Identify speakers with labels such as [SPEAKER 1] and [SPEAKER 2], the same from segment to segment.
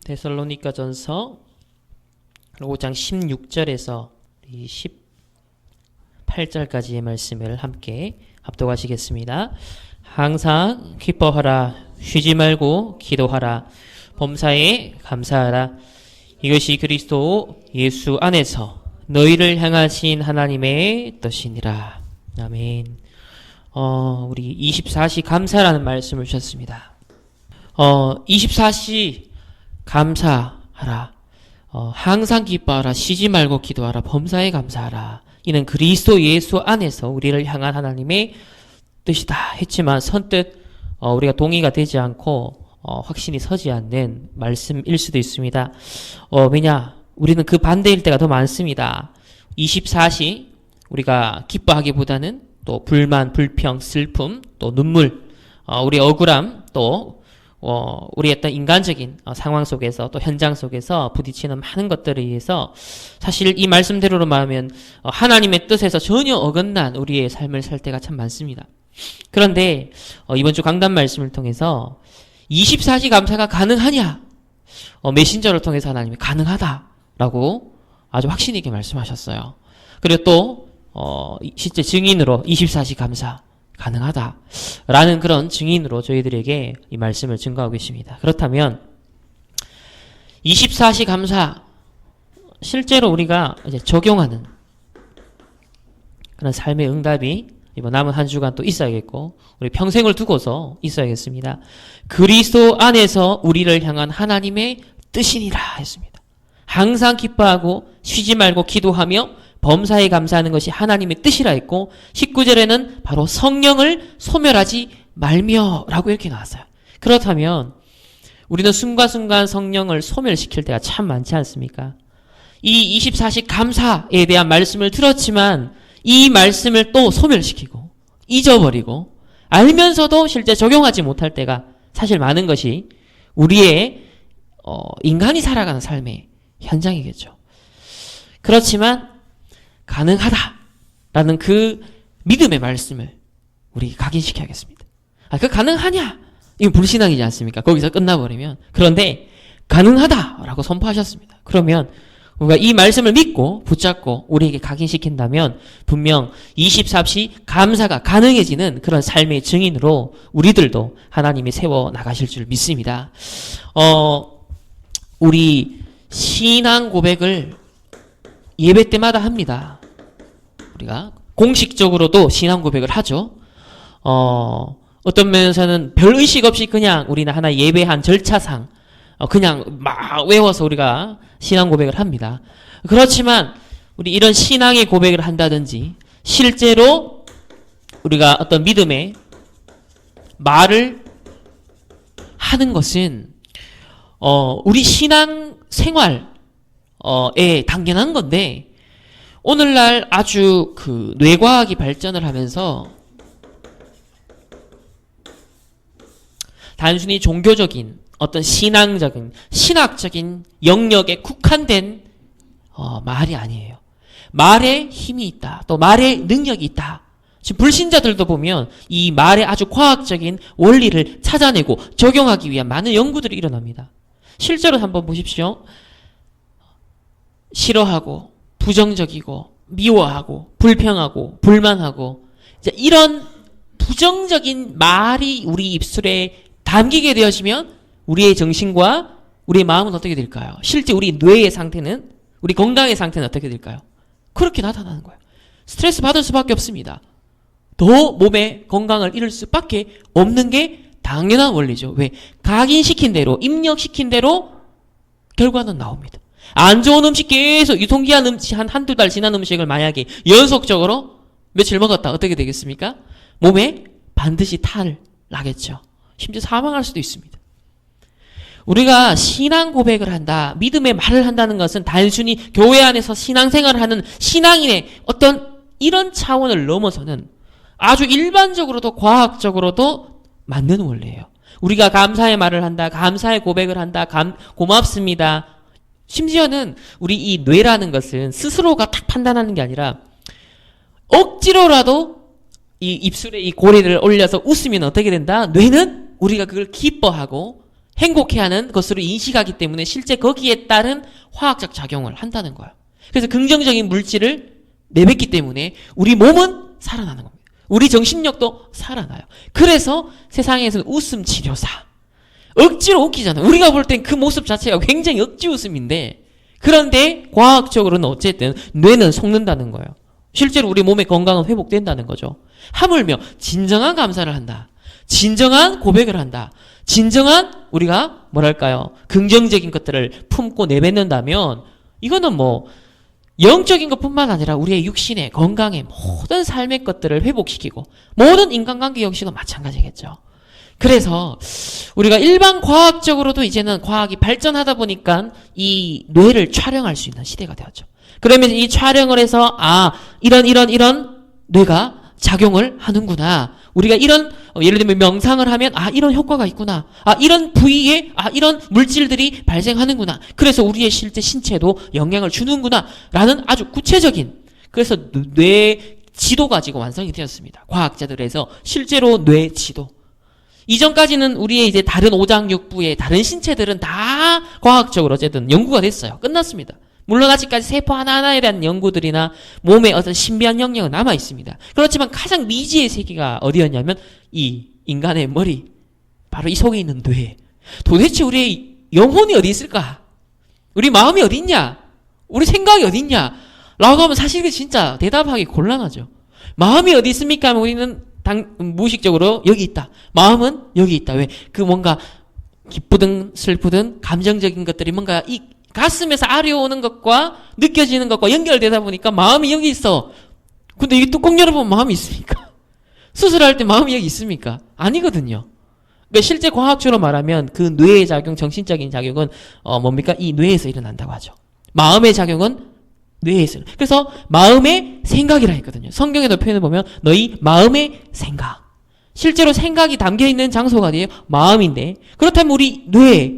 [SPEAKER 1] 데살로니가전서 5장 16절에서 18절까지의 말씀을 함께 합독하시겠습니다. 항상 기뻐하라, 쉬지 말고 기도하라, 범사에 감사하라. 이것이 그리스도 예수 안에서 너희를 향하신 하나님의 뜻이니라. 아멘. 우리 24시 감사라는 말씀을 주셨습니다. 24시 감사하라. 항상 기뻐하라, 쉬지 말고 기도하라, 범사에 감사하라. 이는 그리스도 예수 안에서 우리를 향한 하나님의 뜻이다 했지만 선뜻 우리가 동의가 되지 않고 확신이 서지 않는 말씀일 수도 있습니다. 왜냐? 우리는 그 반대일 때가 더 많습니다. 24시 우리가 기뻐하기보다는 또 불만, 불평, 슬픔, 또 눈물, 우리의 억울함, 또 우리의 어떤 인간적인 상황 속에서 또 현장 속에서 부딪히는 많은 것들에 의해서 사실 이 말씀대로로 말하면 하나님의 뜻에서 전혀 어긋난 우리의 삶을 살 때가 참 많습니다. 그런데 이번 주 강단 말씀을 통해서 24시 감사가 가능하냐? 메신저를 통해서 하나님이 가능하다라고 아주 확신 있게 말씀하셨어요. 그리고 또 실제 증인으로 24시 감사 가능하다라는 그런 증인으로 저희들에게 이 말씀을 증거하고 계십니다. 그렇다면 24시 감사 실제로 우리가 이제 적용하는 그런 삶의 응답이 이번 남은 한 주간 또 있어야겠고 우리 평생을 두고서 있어야겠습니다. 그리스도 안에서 우리를 향한 하나님의 뜻이니라 했습니다. 항상 기뻐하고 쉬지 말고 기도하며 범사에 감사하는 것이 하나님의 뜻이라 했고 19절에는 바로 성령을 소멸하지 말며라고 이렇게 나왔어요. 그렇다면 우리는 순간순간 성령을 소멸시킬 때가 참 많지 않습니까? 이 24시 감사에 대한 말씀을 들었지만 이 말씀을 또 소멸시키고 잊어버리고 알면서도 실제 적용하지 못할 때가 사실 많은 것이 우리의 인간이 살아가는 삶의 현장이겠죠. 그렇지만 가능하다라는 그 믿음의 말씀을 우리 각인시켜야겠습니다. 그 가능하냐? 이건 불신앙이지 않습니까? 거기서 끝나버리면. 그런데 가능하다라고 선포하셨습니다. 그러면 우리가 이 말씀을 믿고 붙잡고 우리에게 각인시킨다면 분명 24시 감사가 가능해지는 그런 삶의 증인으로 우리들도 하나님이 세워 나가실 줄 믿습니다. 우리 신앙 고백을 예배 때마다 합니다. 우리가 공식적으로도 신앙 고백을 하죠. 어떤 면에서는 별 의식 없이 그냥 우리는 하나 예배한 절차상 그냥 막 외워서 우리가 신앙 고백을 합니다. 그렇지만 우리 이런 신앙의 고백을 한다든지 실제로 우리가 어떤 믿음의 말을 하는 것은 우리 신앙 생활에 당연한 건데 오늘날 아주 그 뇌과학이 발전을 하면서 단순히 종교적인 어떤 신앙적인 신학적인 영역에 국한된 말이 아니에요. 말에 힘이 있다. 또 말에 능력이 있다. 지금 불신자들도 보면 이 말의 아주 과학적인 원리를 찾아내고 적용하기 위한 많은 연구들이 일어납니다. 실제로 한번 보십시오. 싫어하고 부정적이고 미워하고 불평하고 불만하고 이런 부정적인 말이 우리 입술에 담기게 되어지면 우리의 정신과 우리의 마음은 어떻게 될까요? 실제 우리 뇌의 상태는 우리 건강의 상태는 어떻게 될까요? 그렇게 나타나는 거예요. 스트레스 받을 수밖에 없습니다. 더 몸의 건강을 잃을 수밖에 없는 게 당연한 원리죠. 왜? 각인시킨 대로 입력시킨 대로 결과는 나옵니다. 안 좋은 음식 계속 유통기한 음식 한두 달 지난 음식을 만약에 연속적으로 며칠 먹었다 어떻게 되겠습니까? 몸에 반드시 탈 나겠죠. 심지어 사망할 수도 있습니다. 우리가 신앙 고백을 한다, 믿음의 말을 한다는 것은 단순히 교회 안에서 신앙생활을 하는 신앙인의 어떤 이런 차원을 넘어서는 아주 일반적으로도 과학적으로도 맞는 원리예요. 우리가 감사의 말을 한다, 감사의 고백을 한다, 고맙습니다. 심지어는 우리 이 뇌라는 것은 스스로가 딱 판단하는 게 아니라 억지로라도 이 입술에 이 고리를 올려서 웃으면 어떻게 된다? 뇌는 우리가 그걸 기뻐하고 행복해하는 것으로 인식하기 때문에 실제 거기에 따른 화학적 작용을 한다는 거예요. 그래서 긍정적인 물질을 내뱉기 때문에 우리 몸은 살아나는 겁니다. 우리 정신력도 살아나요. 그래서 세상에서는 웃음 치료사. 억지로 웃기잖아요. 우리가 볼 땐 그 모습 자체가 굉장히 억지 웃음인데, 그런데 과학적으로는 어쨌든 뇌는 속는다는 거예요. 실제로 우리 몸의 건강은 회복된다는 거죠. 하물며 진정한 감사를 한다. 진정한 고백을 한다. 진정한 우리가 뭐랄까요? 긍정적인 것들을 품고 내뱉는다면 이거는 뭐 영적인 것뿐만 아니라 우리의 육신의 건강의 모든 삶의 것들을 회복시키고 모든 인간관계 역시도 마찬가지겠죠. 그래서 우리가 일반 과학적으로도 이제는 과학이 발전하다 보니까 이 뇌를 촬영할 수 있는 시대가 되었죠. 그러면 이 촬영을 해서 이런 뇌가 작용을 하는구나. 우리가 이런 예를 들면 명상을 하면 이런 효과가 있구나. 이런 부위에 이런 물질들이 발생하는구나. 그래서 우리의 실제 신체도 영향을 주는구나. 라는 아주 구체적인, 그래서 뇌 지도가 지금 완성이 되었습니다. 과학자들에서 실제로 뇌 지도. 이전까지는 우리의 이제 다른 오장육부의 다른 신체들은 다 과학적으로 어쨌든 연구가 됐어요. 끝났습니다. 물론 아직까지 세포 하나하나에 대한 연구들이나 몸의 어떤 신비한 영역은 남아 있습니다. 그렇지만 가장 미지의 세계가 어디였냐면 이 인간의 머리, 바로 이 속에 있는 뇌. 도대체 우리의 영혼이 어디 있을까? 우리 마음이 어디 있냐? 우리 생각이 어디 있냐? 라고 하면 사실 진짜 대답하기 곤란하죠. 마음이 어디 있습니까? 하면 우리는 무의식적으로 여기 있다. 마음은 여기 있다. 왜? 그 뭔가 기쁘든 슬프든 감정적인 것들이 뭔가 이 가슴에서 아려오는 것과 느껴지는 것과 연결되다 보니까 마음이 여기 있어. 근데 이 뚜껑 열어보면 마음이 있습니까? 수술할 때 마음이 여기 있습니까? 아니거든요. 그러니까 실제 과학적으로 말하면 그 뇌의 작용, 정신적인 작용은 뭡니까? 이 뇌에서 일어난다고 하죠. 마음의 작용은 뇌에서. 그래서 마음의 생각이라 했거든요. 성경에도 표현을 보면 너희 마음의 생각. 실제로 생각이 담겨있는 장소가 어디예요? 마음인데, 그렇다면 우리 뇌에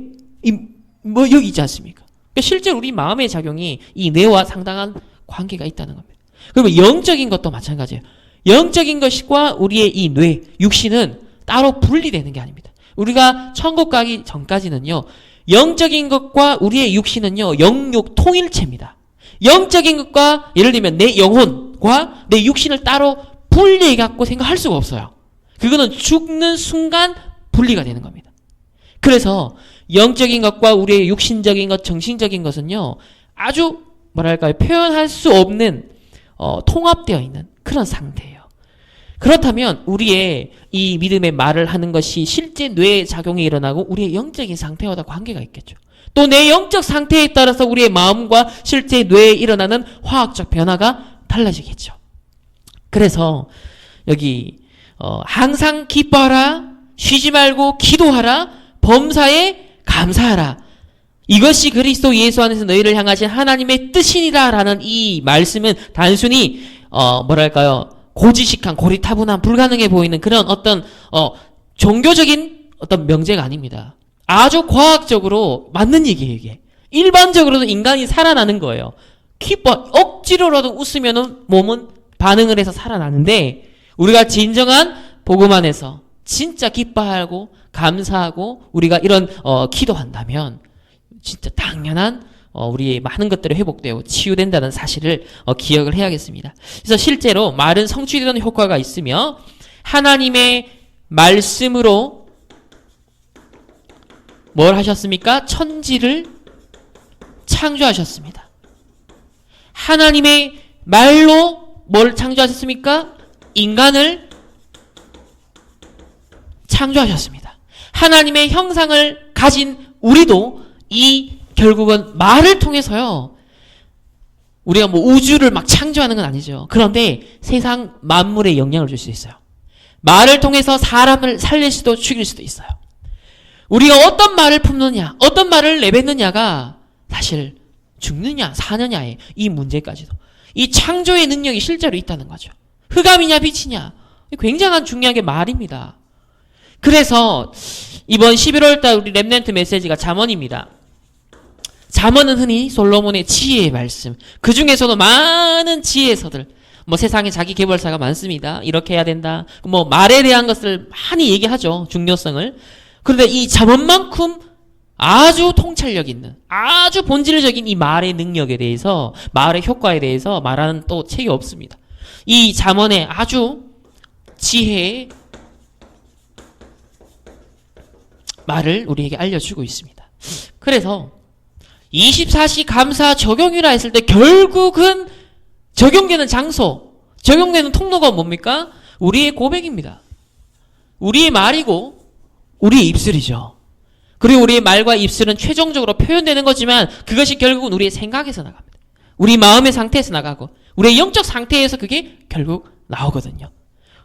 [SPEAKER 1] 여기 있지 않습니까? 그러니까 실제로 우리 마음의 작용이 이 뇌와 상당한 관계가 있다는 겁니다. 그러면 영적인 것도 마찬가지예요. 영적인 것과 우리의 이 뇌, 육신은 따로 분리되는 게 아닙니다. 우리가 천국 가기 전까지는요, 영적인 것과 우리의 육신은요, 영육 통일체입니다. 영적인 것과 예를 들면 내 영혼과 내 육신을 따로 분리해 갖고 생각할 수가 없어요. 그거는 죽는 순간 분리가 되는 겁니다. 그래서 영적인 것과 우리의 육신적인 것, 정신적인 것은요, 아주 뭐랄까요, 표현할 수 없는 통합되어 있는 그런 상태예요. 그렇다면 우리의 이 믿음의 말을 하는 것이 실제 뇌의 작용이 일어나고 우리의 영적인 상태와도 관계가 있겠죠. 또 내 영적 상태에 따라서 우리의 마음과 실제 뇌에 일어나는 화학적 변화가 달라지겠죠. 그래서 여기 항상 기뻐하라, 쉬지 말고 기도하라, 범사에 감사하라. 이것이 그리스도 예수 안에서 너희를 향하신 하나님의 뜻이니라 라는 이 말씀은 단순히 뭐랄까요, 고지식한, 고리타분한, 불가능해 보이는 그런 어떤 종교적인 어떤 명제가 아닙니다. 아주 과학적으로 맞는 얘기예요, 이게. 일반적으로도 인간이 살아나는 거예요. 억지로라도 웃으면은 몸은 반응을 해서 살아나는데, 우리가 진정한 복음 안에서 진짜 기뻐하고 감사하고 우리가 이런 기도한다면 진짜 당연한 우리의 많은 것들이 회복되고 치유된다는 사실을 기억을 해야겠습니다. 그래서 실제로 말은 성취되는 효과가 있으며 하나님의 말씀으로 뭘 하셨습니까? 천지를 창조하셨습니다. 하나님의 말로 뭘 창조하셨습니까? 인간을 창조하셨습니다. 하나님의 형상을 가진 우리도 결국은 말을 통해서요, 우리가 뭐 우주를 막 창조하는 건 아니죠. 그런데 세상 만물에 영향을 줄 수 있어요. 말을 통해서 사람을 살릴 수도 죽일 수도 있어요. 우리가 어떤 말을 품느냐, 어떤 말을 내뱉느냐가 사실 죽느냐 사느냐의 이 문제까지도, 이 창조의 능력이 실제로 있다는 거죠. 흑암이냐 빛이냐, 굉장한 중요한 게 말입니다. 그래서 이번 11월달 우리 렘넌트 메시지가 잠언입니다. 잠언은 흔히 솔로몬의 지혜의 말씀, 그 중에서도 많은 지혜서들, 뭐 세상에 자기 개발사가 많습니다. 이렇게 해야 된다. 뭐 말에 대한 것을 많이 얘기하죠. 중요성을. 그런데 이 잠언만큼 아주 통찰력 있는, 아주 본질적인 이 말의 능력에 대해서, 말의 효과에 대해서 말하는 또 책이 없습니다. 이 잠언의 아주 지혜의 말을 우리에게 알려주고 있습니다. 그래서 24시 감사 적용이라 했을 때 결국은 적용되는 장소, 적용되는 통로가 뭡니까? 우리의 고백입니다. 우리의 말이고 우리의 입술이죠. 그리고 우리의 말과 입술은 최종적으로 표현되는 거지만 그것이 결국은 우리의 생각에서 나갑니다. 우리 마음의 상태에서 나가고 우리의 영적 상태에서 그게 결국 나오거든요.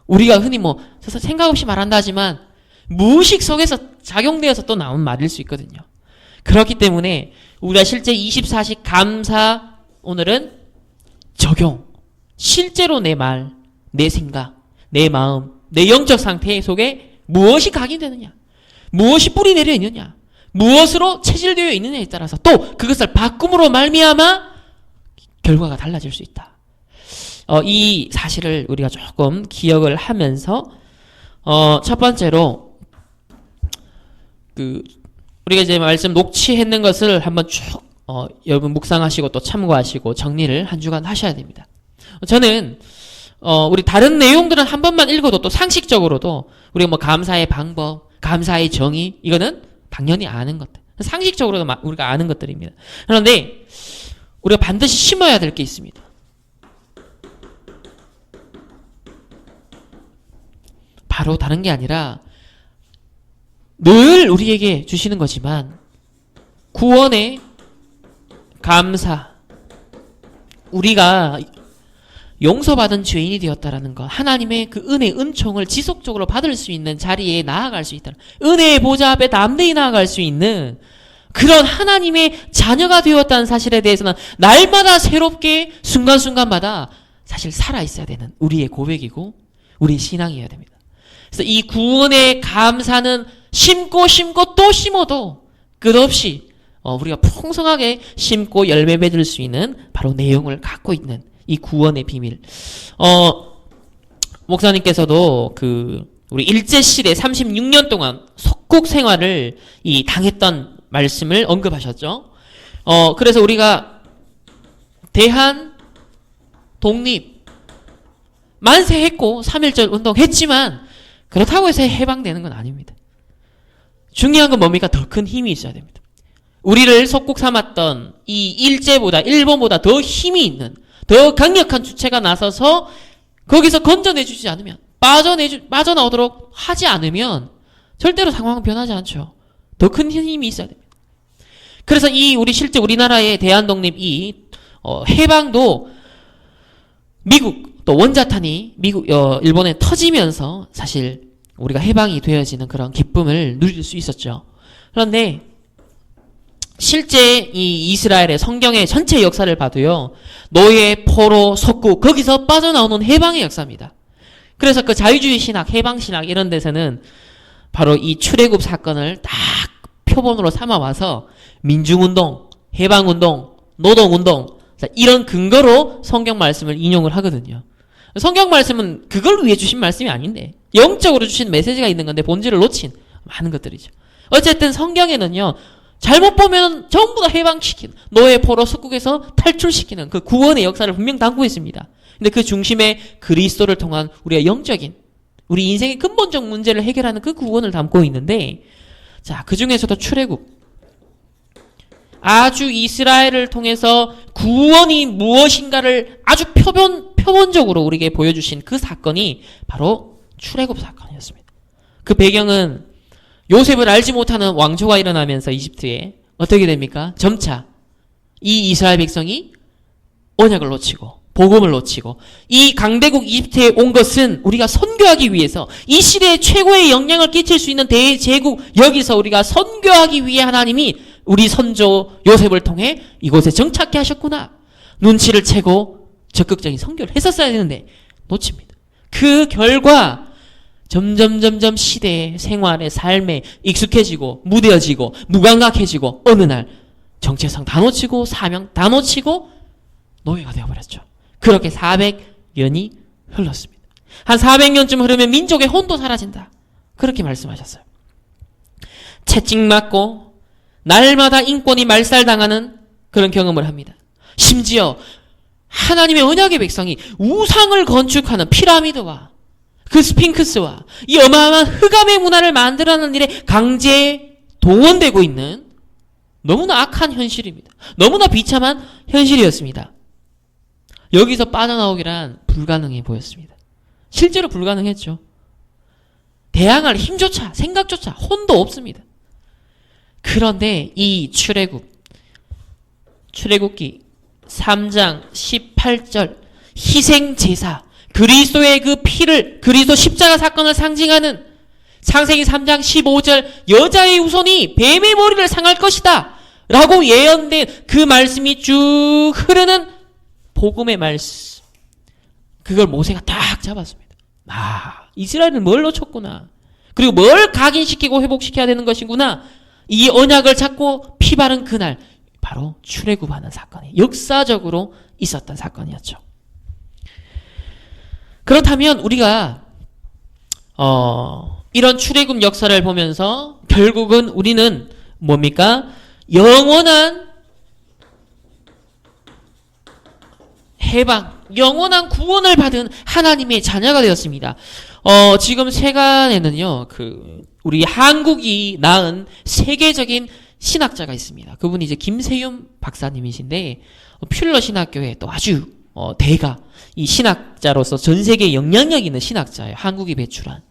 [SPEAKER 1] 우리가 흔히 생각 없이 말한다 하지만 무의식 속에서 작용되어서 또 나온 말일 수 있거든요. 그렇기 때문에 우리가 실제 24시 감사, 오늘은 적용, 실제로 내 말, 내 생각, 내 마음, 내 영적 상태 속에 무엇이 각인되느냐, 무엇이 뿌리 내려 있느냐, 무엇으로 체질되어 있느냐에 따라서 또 그것을 바꿈으로 말미암아 결과가 달라질 수 있다. 이 사실을 우리가 조금 기억을 하면서 첫 번째로 우리가 이제 말씀 녹취했는 것을 한번 쭉 여러분 묵상하시고 또 참고하시고 정리를 한 주간 하셔야 됩니다. 저는 우리 다른 내용들은 한 번만 읽어도 또 상식적으로도 우리가 감사의 방법, 감사의 정의, 이거는 당연히 아는 것들, 상식적으로도 우리가 아는 것들입니다. 그런데 우리가 반드시 심어야 될 게 있습니다. 바로 다른 게 아니라 늘 우리에게 주시는 거지만 구원의 감사, 우리가 용서받은 죄인이 되었다라는 것, 하나님의 그 은혜, 은총을 지속적으로 받을 수 있는 자리에 나아갈 수 있다는, 은혜의 보좌 앞에 담대히 나아갈 수 있는 그런 하나님의 자녀가 되었다는 사실에 대해서는 날마다 새롭게 순간순간마다 사실 살아있어야 되는 우리의 고백이고 우리의 신앙이어야 됩니다. 그래서 이 구원의 감사는 심고 또 심어도 끝없이 우리가 풍성하게 심고 열매 맺을 수 있는 바로 내용을 갖고 있는 이 구원의 비밀. 목사님께서도 우리 일제시대 36년 동안 속국 생활을 당했던 말씀을 언급하셨죠. 그래서 우리가 대한 독립 만세했고 3.1절 운동했지만 그렇다고 해서 해방되는 건 아닙니다. 중요한 건 뭡니까? 더 큰 힘이 있어야 됩니다. 우리를 속국 삼았던 이 일본보다 더 힘이 있는, 더 강력한 주체가 나서서 거기서 건져내주지 않으면, 빠져나오도록 하지 않으면 절대로 상황은 변하지 않죠. 더 큰 힘이 있어야 됩니다. 그래서 실제 우리나라의 대한독립 해방도 미국, 또 원자탄이 일본에 터지면서 사실 우리가 해방이 되어지는 그런 기쁨을 누릴 수 있었죠. 그런데 실제 이 이스라엘의 성경의 전체 역사를 봐도요, 노예, 포로, 속국, 거기서 빠져나오는 해방의 역사입니다. 그래서 그 자유주의 신학, 해방 신학 이런 데서는 바로 이 출애굽 사건을 딱 표본으로 삼아와서 민중운동, 해방운동, 노동운동, 이런 근거로 성경 말씀을 인용을 하거든요. 성경 말씀은 그걸 위해 주신 말씀이 아닌데, 영적으로 주신 메시지가 있는 건데 본질을 놓친 많은 것들이죠. 어쨌든 성경에는요, 잘못 보면 전부 다 해방시키는, 노예, 포로, 속국에서 탈출시키는 그 구원의 역사를 분명 담고 있습니다. 근데 그 중심에 그리스도를 통한 우리의 영적인, 우리 인생의 근본적 문제를 해결하는 그 구원을 담고 있는데, 자, 그 중에서도 출애굽, 아주 이스라엘을 통해서 구원이 무엇인가를 아주 표본적으로 우리에게 보여주신 그 사건이 바로 출애굽 사건이었습니다. 그 배경은 요셉을 알지 못하는 왕조가 일어나면서 이집트에 어떻게 됩니까? 점차 이 이스라엘 백성이 언약을 놓치고 복음을 놓치고 이 강대국 이집트에 온 것은 우리가 선교하기 위해서, 이 시대에 최고의 영향을 끼칠 수 있는 대제국, 여기서 우리가 선교하기 위해 하나님이 우리 선조 요셉을 통해 이곳에 정착케 하셨구나. 눈치를 채고 적극적인 선교를 했었어야 되는데 놓칩니다. 그 결과 점점 시대의 생활의 삶에 익숙해지고 무뎌지고 무감각해지고 어느 날 정체성 다 놓치고 사명 다 놓치고 노예가 되어버렸죠. 그렇게 400년이 흘렀습니다. 한 400년쯤 흐르면 민족의 혼도 사라진다. 그렇게 말씀하셨어요. 채찍 맞고 날마다 인권이 말살당하는 그런 경험을 합니다. 심지어 하나님의 언약의 백성이 우상을 건축하는 피라미드와 그 스핑크스와 이 어마어마한 흑암의 문화를 만들어내는 일에 강제 동원되고 있는 너무나 악한 현실입니다. 너무나 비참한 현실이었습니다. 여기서 빠져나오기란 불가능해 보였습니다. 실제로 불가능했죠. 대항할 힘조차 생각조차 혼도 없습니다. 그런데 이 출애굽기 3장 18절 희생제사 그리스도의 그 피를 그리스도 십자가 사건을 상징하는 창세기 3장 15절 여자의 후손이 뱀의 머리를 상할 것이다 라고 예언된 그 말씀이 쭉 흐르는 복음의 말씀, 그걸 모세가 딱 잡았습니다. 이스라엘은 뭘 놓쳤구나, 그리고 뭘 각인시키고 회복시켜야 되는 것이구나, 이 언약을 잡고 피 바른 그날 바로 출애굽하는 사건이 역사적으로 있었던 사건이었죠. 그렇다면 우리가 이런 출애굽 역사를 보면서 결국은 우리는 뭡니까? 영원한 해방, 영원한 구원을 받은 하나님의 자녀가 되었습니다. 지금 세간에는요, 우리 한국이 낳은 세계적인 신학자가 있습니다. 그분이 이제 김세윤 박사님이신데, 퓰러 신학교의 또 아주 대가, 이 신학자로서 전 세계에 영향력 있는 신학자예요. 한국이 배출한.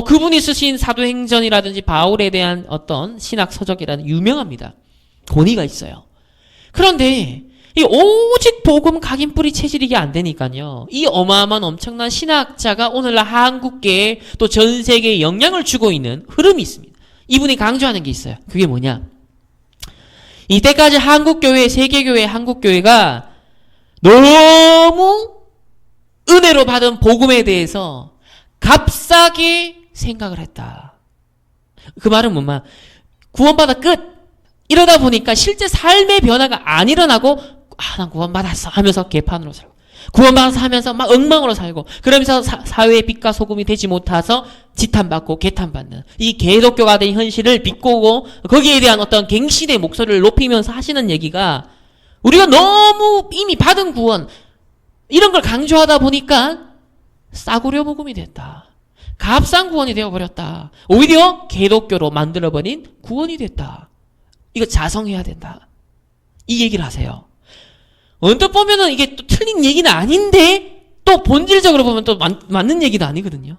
[SPEAKER 1] 그분이 쓰신 사도행전이라든지 바울에 대한 어떤 신학 서적이라는 유명합니다. 권위가 있어요. 그런데 이 오직 복음 각인뿌리 체질이 이게 안 되니까요, 이 어마어마한 엄청난 신학자가 오늘날 한국계에 또 전 세계에 영향을 주고 있는 흐름이 있습니다. 이분이 강조하는 게 있어요. 그게 뭐냐? 이때까지 한국교회, 세계교회, 한국교회가 너무 은혜로 받은 복음에 대해서 값싸게 생각을 했다. 그 말은 뭐냐? 구원받아 끝! 이러다 보니까 실제 삶의 변화가 안 일어나고, 난 구원받았어 하면서 개판으로 살고, 구원받아서 하면서 막 엉망으로 살고, 그러면서 사회의 빛과 소금이 되지 못해서 지탄받고 개탄받는 이 개독교가 된 현실을 비꼬고 거기에 대한 어떤 갱신의 목소리를 높이면서 하시는 얘기가, 우리가 너무 이미 받은 구원 이런 걸 강조하다 보니까 싸구려 복음이 됐다. 값싼 구원이 되어버렸다. 오히려 개독교로 만들어버린 구원이 됐다. 이거 자성해야 된다. 이 얘기를 하세요. 언뜻 보면은 이게 또 틀린 얘기는 아닌데, 또 본질적으로 보면 또 맞는 얘기도 아니거든요.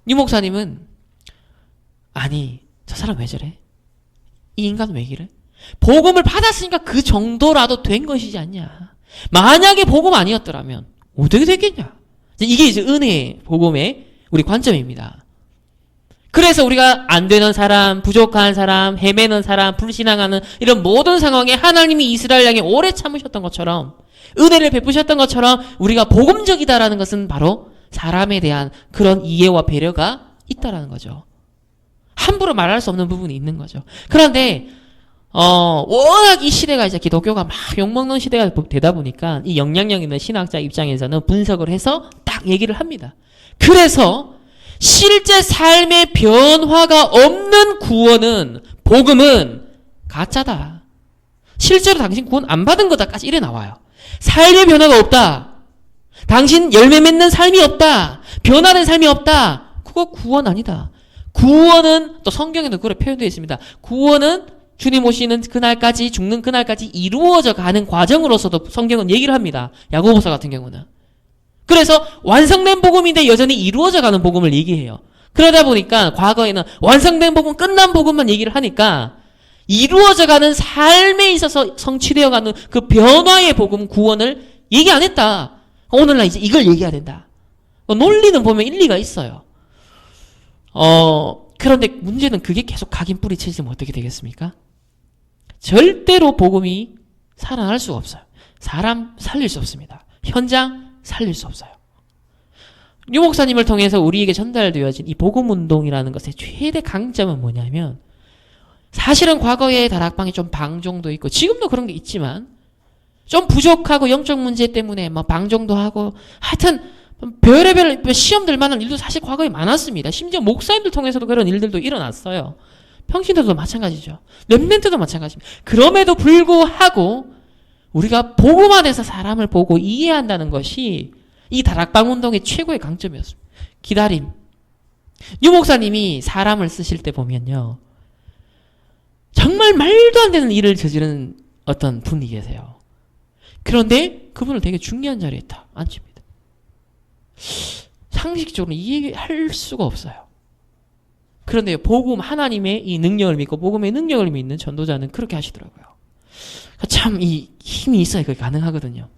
[SPEAKER 1] 유 목사님은, 아니, 저 사람 왜 저래? 이 인간은 왜 이래? 복음을 받았으니까 그 정도라도 된 것이지 않냐. 만약에 복음 아니었더라면 어떻게 됐겠냐. 이게 이제 은혜의 복음의 우리 관점입니다. 그래서 우리가 안 되는 사람, 부족한 사람, 헤매는 사람, 불신앙하는 이런 모든 상황에 하나님이 이스라엘 향해 오래 참으셨던 것처럼, 은혜를 베푸셨던 것처럼 우리가 복음적이다라는 것은 바로 사람에 대한 그런 이해와 배려가 있다라는 거죠. 함부로 말할 수 없는 부분이 있는 거죠. 그런데 워낙 이 시대가 이제 기독교가 막 욕먹는 시대가 되다 보니까 이 영향력 있는 신학자 입장에서는 분석을 해서 딱 얘기를 합니다. 그래서 실제 삶의 변화가 없는 구원은, 복음은 가짜다. 실제로 당신 구원 안 받은 거다까지 이래 나와요. 삶의 변화가 없다. 당신 열매 맺는 삶이 없다. 변화된 삶이 없다. 그거 구원 아니다. 구원은, 또 성경에도 그렇게 표현되어 있습니다. 구원은 주님 오시는 그날까지, 죽는 그날까지 이루어져 가는 과정으로서도 성경은 얘기를 합니다. 야고보서 같은 경우는. 그래서 완성된 복음인데 여전히 이루어져 가는 복음을 얘기해요. 그러다 보니까 과거에는 완성된 복음, 끝난 복음만 얘기를 하니까 이루어져 가는 삶에 있어서 성취되어 가는 그 변화의 복음, 구원을 얘기 안 했다. 오늘날 이제 이걸 얘기해야 된다. 논리는 보면 일리가 있어요. 그런데 문제는 그게 계속 각인 뿌리치면 어떻게 되겠습니까? 절대로 복음이 살아날 수가 없어요. 사람 살릴 수 없습니다. 현장 살릴 수 없어요. 유 목사님을 통해서 우리에게 전달되어진 이 복음운동이라는 것의 최대 강점은 뭐냐면, 사실은 과거에 다락방에 좀 방종도 있고 지금도 그런 게 있지만 좀 부족하고 영적 문제 때문에 뭐 방종도 하고 하여튼 별의별 시험 들 만한 일도 사실 과거에 많았습니다. 심지어 목사님들 통해서도 그런 일들도 일어났어요. 평신도도 마찬가지죠. 렘넌트도 마찬가지입니다. 그럼에도 불구하고 우리가 복음 안에서 사람을 보고 이해한다는 것이 이 다락방 운동의 최고의 강점이었습니다. 기다림. 유 목사님이 사람을 쓰실 때 보면요. 정말 말도 안 되는 일을 저지르는 어떤 분이 계세요. 그런데 그분을 되게 중요한 자리에 딱 앉힙니다. 상식적으로 이해할 수가 없어요. 그런데 복음 하나님의 이 능력을 믿고 복음의 능력을 믿는 전도자는 그렇게 하시더라고요. 참 이 힘이 있어야 그게 가능하거든요.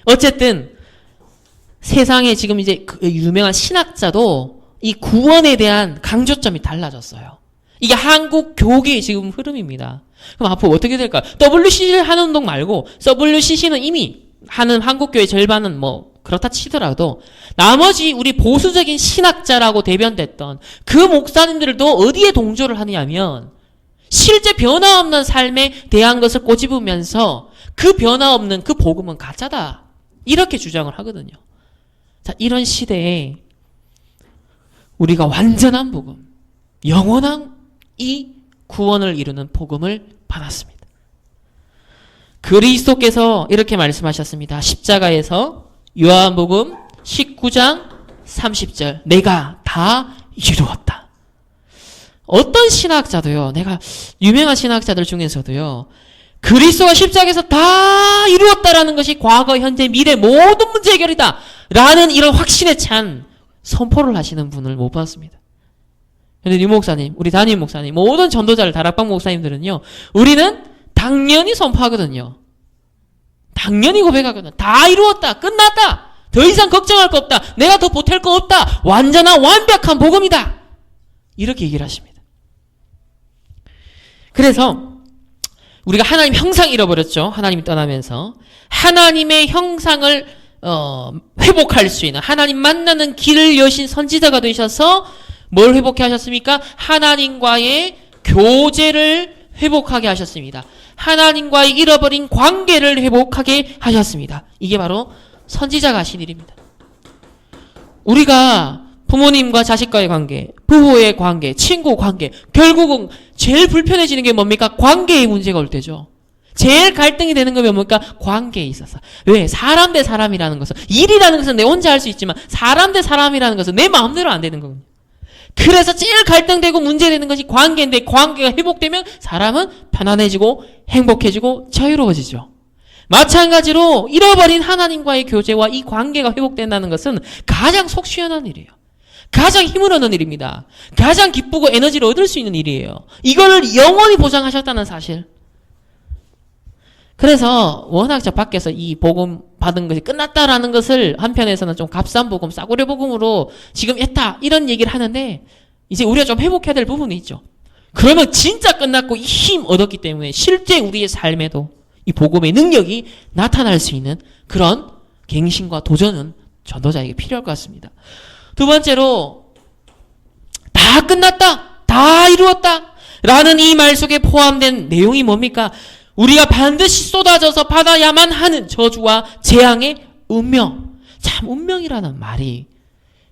[SPEAKER 1] 어쨌든 세상에 지금 이제 그 유명한 신학자도 이 구원에 대한 강조점이 달라졌어요. 이게 한국 교계의 지금 흐름입니다. 그럼 앞으로 어떻게 될까요? WCC를 하는 운동 말고 WCC는 이미 하는 한국교회 절반은 뭐 그렇다 치더라도 나머지 우리 보수적인 신학자라고 대변됐던 그 목사님들도 어디에 동조를 하느냐면 실제 변화 없는 삶에 대한 것을 꼬집으면서 그 변화 없는 그 복음은 가짜다. 이렇게 주장을 하거든요. 자, 이런 시대에 우리가 완전한 복음, 영원한 이 구원을 이루는 복음을 받았습니다. 그리스도께서 이렇게 말씀하셨습니다. 십자가에서 요한복음 19장 30절 내가 다 이루었다. 어떤 신학자도요. 내가 유명한 신학자들 중에서도요. 그리스도가 십자가에서 다 이루었다라는 것이 과거, 현재, 미래 모든 문제 해결이다. 라는 이런 확신에 찬 선포를 하시는 분을 못 봤습니다. 그런데 유 목사님, 우리 담임 목사님, 모든 전도자를 다락방 목사님들은요. 우리는 당연히 선포하거든요. 당연히 고백하거든요. 다 이루었다. 끝났다. 더 이상 걱정할 거 없다. 내가 더 보탤 거 없다. 완전한 완벽한 복음이다. 이렇게 얘기를 하십니다. 그래서 우리가 하나님 형상 잃어버렸죠. 하나님이 떠나면서. 하나님의 형상을 회복할 수 있는 하나님 만나는 길을 여신 선지자가 되셔서 뭘 회복해 하셨습니까? 하나님과의 교제를 회복하게 하셨습니다. 하나님과의 잃어버린 관계를 회복하게 하셨습니다. 이게 바로 선지자가 하신 일입니다. 우리가 부모님과 자식과의 관계, 부부의 관계, 친구 관계, 결국은 제일 불편해지는 게 뭡니까? 관계의 문제가 올 때죠. 제일 갈등이 되는 건 뭡니까? 관계에 있어서. 왜? 사람 대 사람이라는 것은, 일이라는 것은 내 혼자 할 수 있지만 사람 대 사람이라는 것은 내 마음대로 안 되는 거거든요. 그래서 제일 갈등되고 문제되는 것이 관계인데 관계가 회복되면 사람은 편안해지고 행복해지고 자유로워지죠. 마찬가지로 잃어버린 하나님과의 교제와 이 관계가 회복된다는 것은 가장 속 시원한 일이에요. 가장 힘을 얻는 일입니다. 가장 기쁘고 에너지를 얻을 수 있는 일이에요. 이거를 영원히 보장하셨다는 사실. 그래서 워낙 저 밖에서 이 복음 받은 것이 끝났다라는 것을 한편에서는 좀 값싼 복음, 싸구려 복음으로 지금 했다 이런 얘기를 하는데 이제 우리가 좀 회복해야 될 부분이 있죠. 그러면 진짜 끝났고 힘 얻었기 때문에 실제 우리의 삶에도 이 복음의 능력이 나타날 수 있는 그런 갱신과 도전은 전도자에게 필요할 것 같습니다. 두 번째로 다 끝났다, 다 이루었다 라는 이 말 속에 포함된 내용이 뭡니까? 우리가 반드시 쏟아져서 받아야만 하는 저주와 재앙의 운명. 참 운명이라는 말이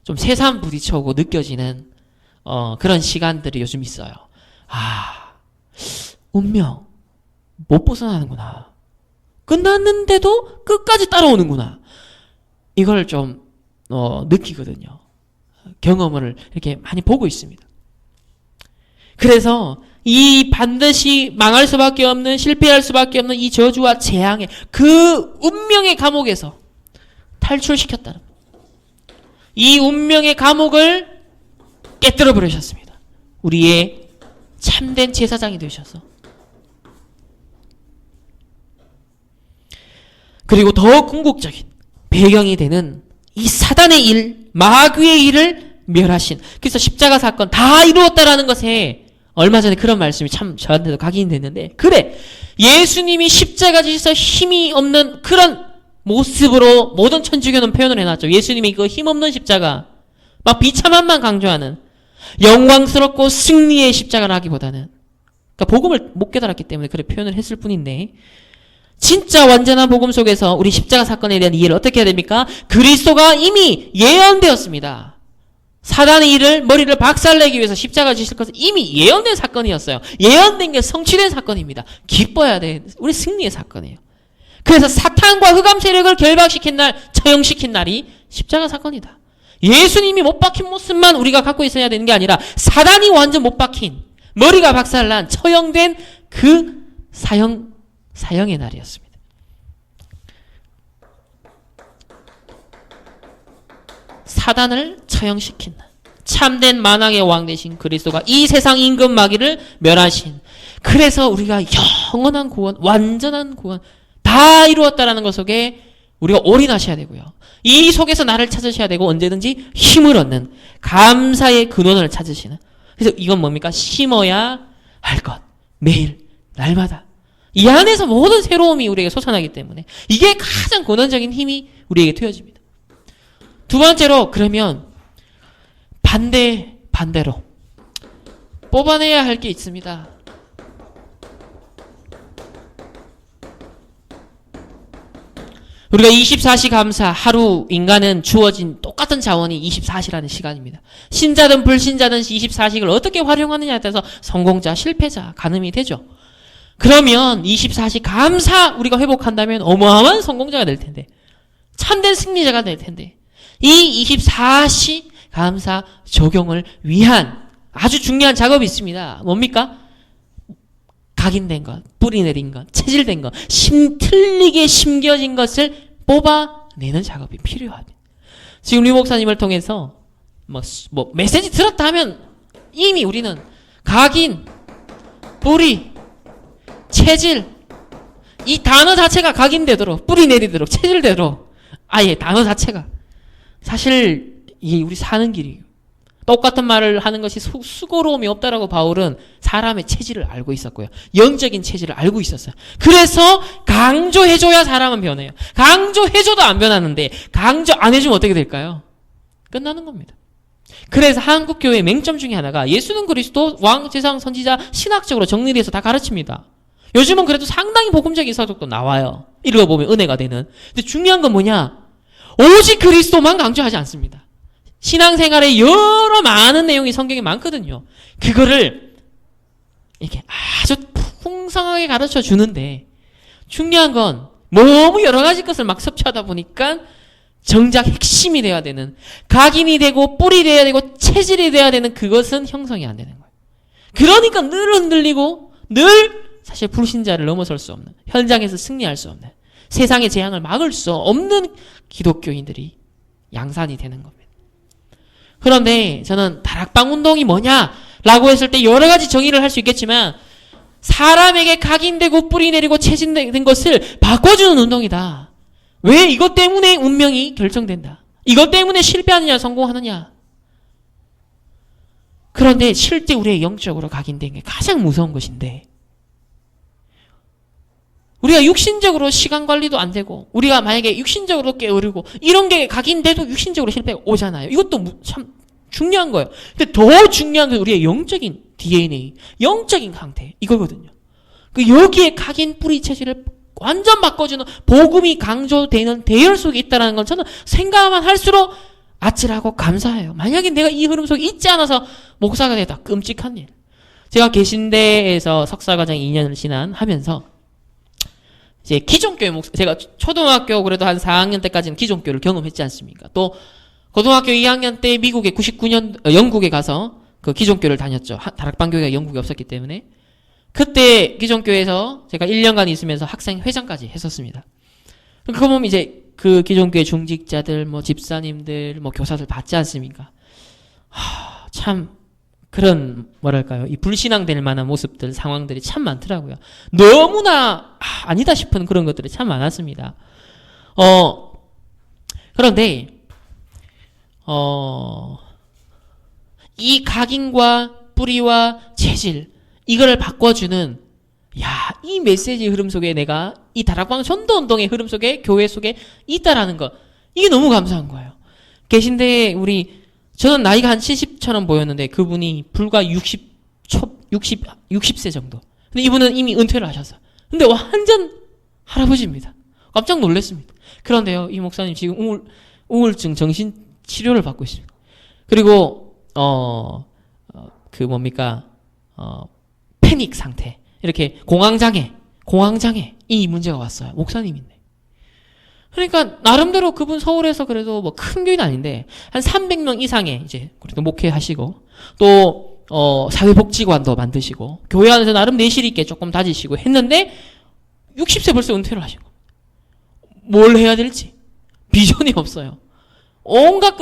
[SPEAKER 1] 좀 새삼 부딪혀오고 느껴지는 그런 시간들이 요즘 있어요. 아, 운명 못 벗어나는구나. 끝났는데도 끝까지 따라오는구나. 이걸 좀 느끼거든요. 경험을 이렇게 많이 보고 있습니다. 그래서 이 반드시 망할 수밖에 없는, 실패할 수밖에 없는 이 저주와 재앙의 그 운명의 감옥에서 탈출시켰다는 이 운명의 감옥을 깨뜨려 버리셨습니다. 우리의 참된 제사장이 되셔서. 그리고 더 궁극적인 배경이 되는 이 사단의 일, 마귀의 일을 멸하신. 그래서 십자가 사건 다 이루었다라는 것에 얼마 전에 그런 말씀이 참 저한테도 각인이 됐는데, 그래, 예수님이 십자가 지셔서 힘이 없는 그런 모습으로 모든 천주교는 표현을 해놨죠. 예수님이 그 힘없는 십자가, 막 비참함만 강조하는 영광스럽고 승리의 십자가를 하기보다는, 그러니까 복음을 못 깨달았기 때문에 그렇게 표현을 했을 뿐인데, 진짜 완전한 복음 속에서 우리 십자가 사건에 대한 이해를 어떻게 해야 됩니까? 그리스도가 이미 예언되었습니다. 사단의 일을 머리를 박살내기 위해서 십자가 지실 것은 이미 예언된 사건이었어요. 예언된 게 성취된 사건입니다. 기뻐야 돼. 우리 승리의 사건이에요. 그래서 사탄과 흑암 세력을 결박시킨 날, 처형시킨 날이 십자가 사건이다. 예수님이 못 박힌 모습만 우리가 갖고 있어야 되는 게 아니라 사단이 완전 못 박힌, 머리가 박살난, 처형된 그 사형의 날이었습니다. 사단을 처형시킨 날. 참된 만왕의 왕 되신 그리스도가 이 세상 임금 마귀를 멸하신. 그래서 우리가 영원한 구원, 완전한 구원 다 이루었다라는 것 속에 우리가 올인하셔야 되고요. 이 속에서 나를 찾으셔야 되고 언제든지 힘을 얻는 감사의 근원을 찾으시는. 그래서 이건 뭡니까? 심어야 할 것. 매일 날마다. 이 안에서 모든 새로움이 우리에게 솟아나기 때문에 이게 가장 근원적인 힘이 우리에게 투여집니다. 두 번째로 그러면 반대로 뽑아내야 할 게 있습니다. 우리가 24시 감사, 하루 인간은 주어진 똑같은 자원이 24시라는 시간입니다. 신자든 불신자든 24시를 어떻게 활용하느냐에 따라서 성공자, 실패자, 가늠이 되죠. 그러면 24시 감사 우리가 회복한다면 어마어마한 성공자가 될 텐데, 참된 승리자가 될 텐데, 이 24시 감사 적용을 위한 아주 중요한 작업이 있습니다. 뭡니까? 각인된 것, 뿌리 내린 것, 체질된 것, 틀리게 심겨진 것을 뽑아내는 작업이 필요합니다. 지금 류 목사님을 통해서 뭐 메시지 들었다 하면 이미 우리는 각인, 뿌리, 체질, 이 단어 자체가 각인되도록, 뿌리 내리도록, 체질되도록, 아예 단어 자체가 사실 이게 우리 사는 길이에요. 똑같은 말을 하는 것이 수고로움이 없다라고 바울은 사람의 체질을 알고 있었고요. 영적인 체질을 알고 있었어요. 그래서 강조해줘야 사람은 변해요. 강조해줘도 안 변하는데 강조 안 해주면 어떻게 될까요? 끝나는 겁니다. 그래서 한국교회의 맹점 중에 하나가 예수는 그리스도, 왕, 제상, 선지자 신학적으로 정리를 해서 다 가르칩니다. 요즘은 그래도 상당히 복음적인 서적도 나와요. 읽어보면 은혜가 되는. 근데 중요한 건 뭐냐? 오직 그리스도만 강조하지 않습니다. 신앙생활에 여러 많은 내용이 성경에 많거든요. 그거를 이렇게 아주 풍성하게 가르쳐 주는데 중요한 건 너무 여러 가지 것을 막 섭취하다 보니까 정작 핵심이 돼야 되는, 각인이 되고 뿌리 돼야 되고 체질이 돼야 되는 그것은 형성이 안 되는 거예요. 그러니까 늘 흔들리고 늘 사실 불신자를 넘어설 수 없는, 현장에서 승리할 수 없는, 세상의 재앙을 막을 수 없는 기독교인들이 양산이 되는 겁니다. 그런데 저는 다락방 운동이 뭐냐라고 했을 때 여러 가지 정의를 할 수 있겠지만 사람에게 각인되고 뿌리 내리고 체질된 것을 바꿔주는 운동이다. 왜? 이것 때문에 운명이 결정된다. 이것 때문에 실패하느냐 성공하느냐. 그런데 실제 우리의 영적으로 각인된 게 가장 무서운 것인데 우리가 육신적으로 시간 관리도 안 되고 우리가 만약에 육신적으로 게으르고 이런 게 각인돼도 육신적으로 실패가 오잖아요. 이것도 참 중요한 거예요. 근데 더 중요한 건 우리의 영적인 DNA, 영적인 상태 이거거든요. 그 여기에 각인 뿌리 체질을 완전 바꿔주는 복음이 강조되는 대열 속에 있다는 건 저는 생각만 할수록 아찔하고 감사해요. 만약에 내가 이 흐름 속에 있지 않아서 목사가 되다 끔찍한 일. 제가 계신대에서 석사과정 2년을 지난하면서 이제 기존교회 제가 초등학교 그래도 한 4학년 때까지는 기존교회를 경험했지 않습니까? 또 고등학교 2학년 때 미국에 99년 영국에 가서 그 기존교회를 다녔죠. 다락방 교회가 영국에 없었기 때문에. 그때 기존교회에서 제가 1년간 있으면서 학생 회장까지 했었습니다. 그거 보면 이제 그 기존교회 중직자들, 뭐 집사님들, 뭐 교사들 받지 않습니까? 참 그런 뭐랄까요, 이 불신앙될 만한 모습들, 상황들이 참 많더라고요. 너무나 아니다 싶은 그런 것들이 참 많았습니다. 그런데 이 각인과 뿌리와 체질 이거를 바꿔주는 이 메시지 흐름 속에 내가 이 다락방 전도운동의 흐름 속에 교회 속에 있다라는 거 이게 너무 감사한 거예요. 계신데 저는 나이가 한 70처럼 보였는데 그분이 불과 60세 정도. 근데 이분은 이미 은퇴를 하셨어요. 근데 완전 할아버지입니다. 깜짝 놀랐습니다. 그런데요, 이 목사님 지금 우울증 정신 치료를 받고 있습니다. 그리고 그 뭡니까 패닉 상태, 이렇게 공황장애 이 문제가 왔어요. 목사님인데. 그러니까 나름대로 그분 서울에서 그래도 뭐 큰 교회는 아닌데 한 300명 이상의 이제 그래도 목회하시고 또 사회복지관도 만드시고 교회 안에서 나름 내실 있게 조금 다지시고 했는데 60세 벌써 은퇴를 하시고 뭘 해야 될지 비전이 없어요. 온갖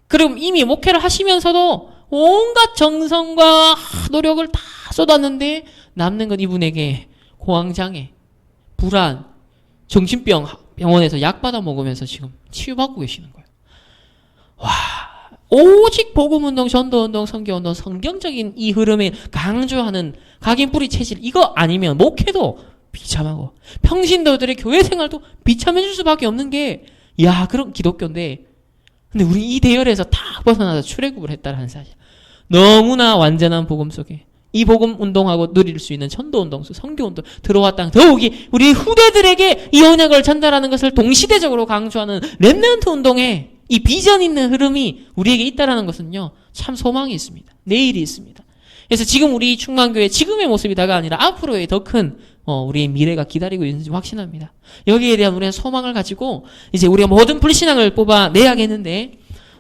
[SPEAKER 1] 그리고 이미 목회를 하시면서도 온갖 정성과 노력을 다 쏟았는데 남는 건 이분에게 공황장애, 불안, 정신병 병원에서 약 받아 먹으면서 지금 치유받고 계시는 거예요. 와, 오직 복음운동, 전도운동, 선교운동, 성경적인 이 흐름에 강조하는 각인 뿌리 체질, 이거 아니면 목회도 비참하고 평신도들의 교회 생활도 비참해질 수밖에 없는 게, 야, 그런 기독교인데, 근데 우리 이 대열에서 다 벗어나서 출애굽을 했다라는 사실. 너무나 완전한 복음 속에 이 복음 운동하고 누릴 수 있는 전도운동, 선교운동 들어왔다. 더욱이 우리 후대들에게 이 언약을 전달하는 것을 동시대적으로 강조하는 렘넌트 운동에 이 비전 있는 흐름이 우리에게 있다라는 것은요, 참 소망이 있습니다. 내일이 있습니다. 그래서 지금 우리 충만교회 지금의 모습이 다가 아니라 앞으로의 더 큰 우리의 미래가 기다리고 있는지 확신합니다. 여기에 대한 우리의 소망을 가지고 이제 우리가 모든 불신앙을 뽑아내야겠는데,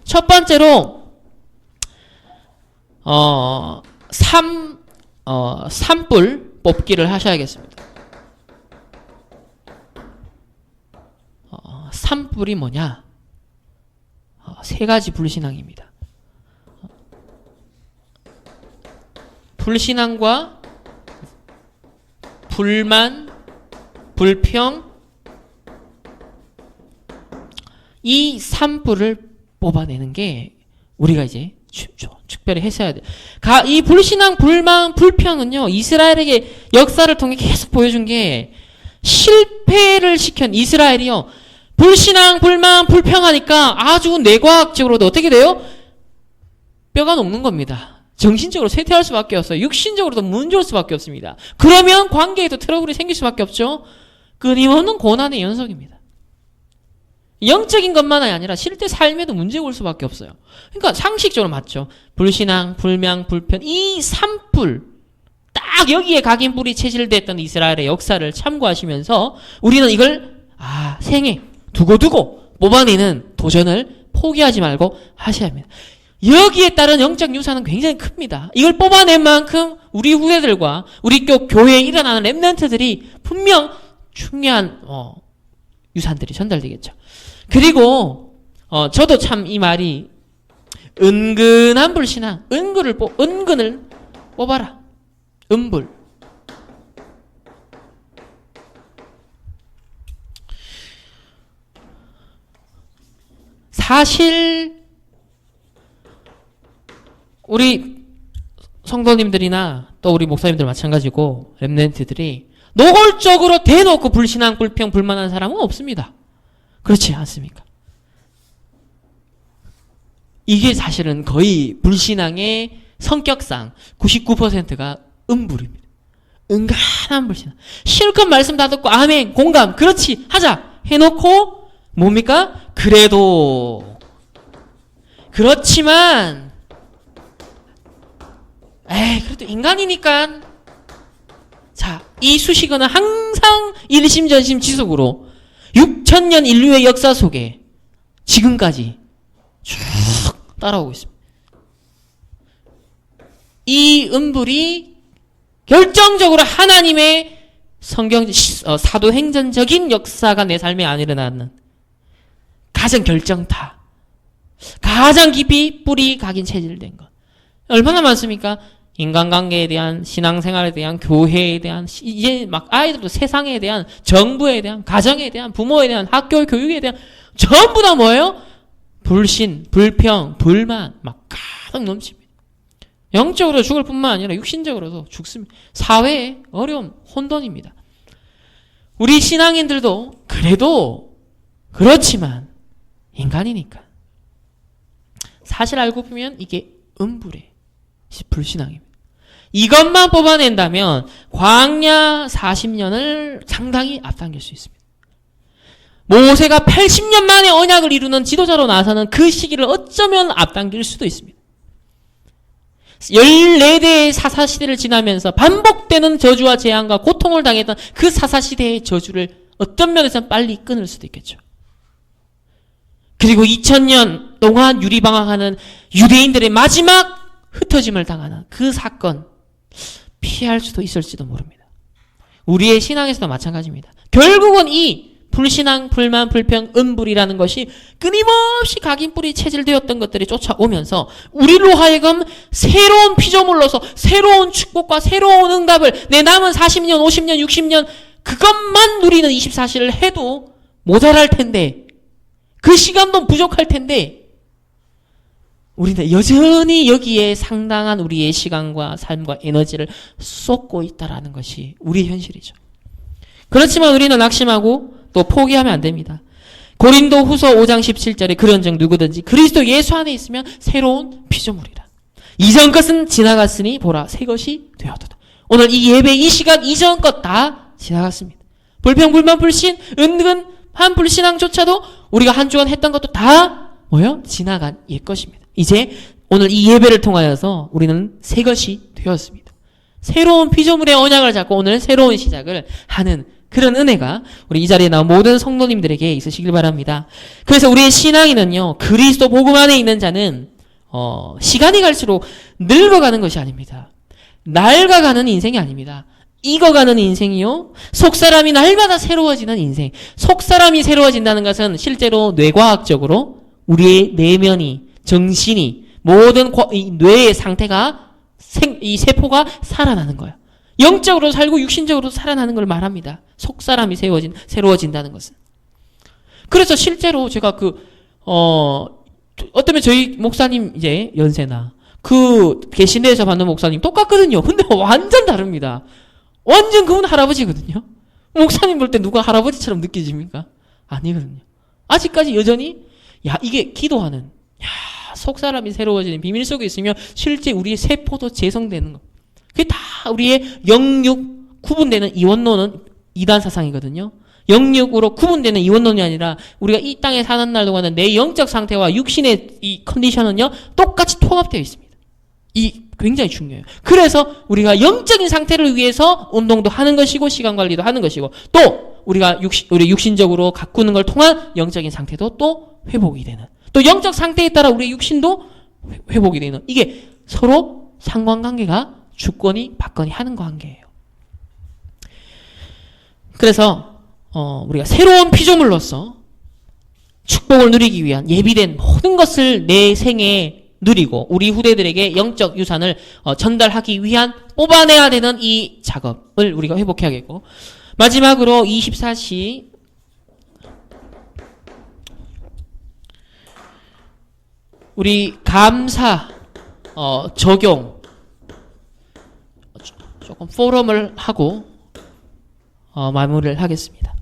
[SPEAKER 1] 첫 번째로 산불 뽑기를 하셔야겠습니다. 산불이 뭐냐? 세 가지 불신앙입니다. 불신앙과 불만, 불평, 이 산불을 뽑아내는 게 우리가 이제 특별히 했어야 돼. 이 불신앙, 불만, 불평은요, 이스라엘에게 역사를 통해 계속 보여준 게, 실패를 시킨 이스라엘이요, 불신앙, 불만, 불평하니까 아주 뇌과학적으로도 어떻게 돼요? 뼈가 녹는 겁니다. 정신적으로 쇠퇴할 수밖에 없어요. 육신적으로도 문제올 수밖에 없습니다. 그러면 관계에도 트러블이 생길 수밖에 없죠. 끊임없는 고난의 연속입니다. 영적인 것만이 아니라 실제 삶에도 문제가 올 수밖에 없어요. 그러니까 상식적으로 맞죠. 불신앙, 불명, 불편, 이 산불, 딱 여기에 각인 뿌리 체질됐던 이스라엘의 역사를 참고하시면서 우리는 이걸 생에 두고두고 뽑아내는 도전을 포기하지 말고 하셔야 합니다. 여기에 따른 영적 유산은 굉장히 큽니다. 이걸 뽑아낸 만큼 우리 후대들과 우리 교회에 일어나는 렘넌트들이 분명 중요한 유산들이 전달되겠죠. 그리고 저도 참 이 말이, 은근한 불신앙, 은근을 뽑아라. 은불. 사실 우리 성도님들이나 또 우리 목사님들 마찬가지고 렘넌트들이 노골적으로 대놓고 불신앙, 불평, 불만한 사람은 없습니다. 그렇지 않습니까? 이게 사실은 거의 불신앙의 성격상 99%가 음불입니다. 은근한 불신앙. 실컷 말씀 다 듣고 아멘, 공감, 그렇지, 하자 해놓고 뭡니까? 그래도 그렇지만 그래도 인간이니까. 자, 이 수식어는 항상 일심전심 지속으로 6000년 인류의 역사 속에 지금까지 쭉 따라오고 있습니다. 이 음불이 결정적으로 하나님의 사도행전적인 역사가 내 삶에 안 일어나는 가장 결정타, 가장 깊이 뿌리 각인 체질된 것. 얼마나 많습니까? 인간관계에 대한, 신앙생활에 대한, 교회에 대한, 이제 막 아이들도 세상에 대한, 정부에 대한, 가정에 대한, 부모에 대한, 학교 교육에 대한, 전부 다 뭐예요? 불신, 불평, 불만 막 가득 넘칩니다. 영적으로 죽을 뿐만 아니라 육신적으로도 죽습니다. 사회의 어려움, 혼돈입니다. 우리 신앙인들도 그래도 그렇지만 인간이니까. 사실 알고 보면 이게 음불의 불신앙입니다. 이것만 뽑아낸다면 광야 40년을 상당히 앞당길 수 있습니다. 모세가 80년 만에 언약을 이루는 지도자로 나서는 그 시기를 어쩌면 앞당길 수도 있습니다. 14대의 사사시대를 지나면서 반복되는 저주와 재앙과 고통을 당했던 그 사사시대의 저주를 어떤 면에서는 빨리 끊을 수도 있겠죠. 그리고 2000년 동안 유리방황하는 유대인들의 마지막 흩어짐을 당하는 그 사건 피할 수도 있을지도 모릅니다. 우리의 신앙에서도 마찬가지입니다. 결국은 이 불신앙, 불만, 불평, 음불이라는 것이 끊임없이 각인뿌리 체질되었던 것들이 쫓아오면서 우리로 하여금 새로운 피조물로서 새로운 축복과 새로운 응답을 내 남은 40년, 50년, 60년 그것만 누리는 24시를 해도 모자랄 텐데 그 시간도 부족할 텐데 우리는 여전히 여기에 상당한 우리의 시간과 삶과 에너지를 쏟고 있다라는 것이 우리의 현실이죠. 그렇지만 우리는 낙심하고 또 포기하면 안 됩니다. 고린도 후서 5장 17절에 그런즉 누구든지 그리스도 예수 안에 있으면 새로운 피조물이라. 이전 것은 지나갔으니 보라 새 것이 되었도다. 오늘 이 예배 이 시간 이전 것 다 지나갔습니다. 불평, 불만, 불신, 은근한 불신앙조차도 우리가 한 주간 했던 것도 다 뭐요? 지나간 옛 것입니다. 이제 오늘 이 예배를 통하여서 우리는 새 것이 되었습니다. 새로운 피조물의 언약을 잡고 오늘 새로운 시작을 하는 그런 은혜가 우리 이 자리에 나온 모든 성도님들에게 있으시길 바랍니다. 그래서 우리의 신앙인은요, 그리스도 복음 안에 있는 자는 시간이 갈수록 늙어가는 것이 아닙니다. 낡아가는 인생이 아닙니다. 익어가는 인생이요, 속사람이 날마다 새로워지는 인생. 속사람이 새로워진다는 것은 실제로 뇌과학적으로 우리의 내면이, 정신이, 모든 뇌의 상태가 이 세포가 살아나는 거예요. 영적으로 살고 육신적으로 살아나는 걸 말합니다. 속사람이 새로워진다는 것은. 그래서 실제로 제가 어쩌면 저희 목사님 이제 연세나 개신대에서 받는 목사님 똑같거든요. 근데 완전 다릅니다. 완전 그분 할아버지거든요. 목사님 볼 때 누가 할아버지처럼 느껴집니까? 아니거든요. 아직까지 여전히 이게 기도하는 속사람이 새로워지는 비밀 속에 있으면 실제 우리의 세포도 재성되는 거. 그게 다 우리의 영육 구분되는 이원론은 이단 사상이거든요. 영육으로 구분되는 이원론이 아니라 우리가 이 땅에 사는 날 동안은 내 영적 상태와 육신의 이 컨디션은요 똑같이 통합되어 있습니다. 이 굉장히 중요해요. 그래서 우리가 영적인 상태를 위해서 운동도 하는 것이고 시간 관리도 하는 것이고 또 우리가 우리 육신적으로 가꾸는 걸 통한 영적인 상태도 또 회복이 되는, 또 영적 상태에 따라 우리의 육신도 회복이 되는, 이게 서로 상관관계가 주거니 받거니 하는 관계예요. 그래서 우리가 새로운 피조물로서 축복을 누리기 위한 예비된 모든 것을 내 생에 누리고 우리 후대들에게 영적 유산을 전달하기 위한 뽑아내야 되는 이 작업을 우리가 회복해야겠고, 마지막으로 24시 우리 감사 적용 조금 포럼을 하고 마무리를 하겠습니다.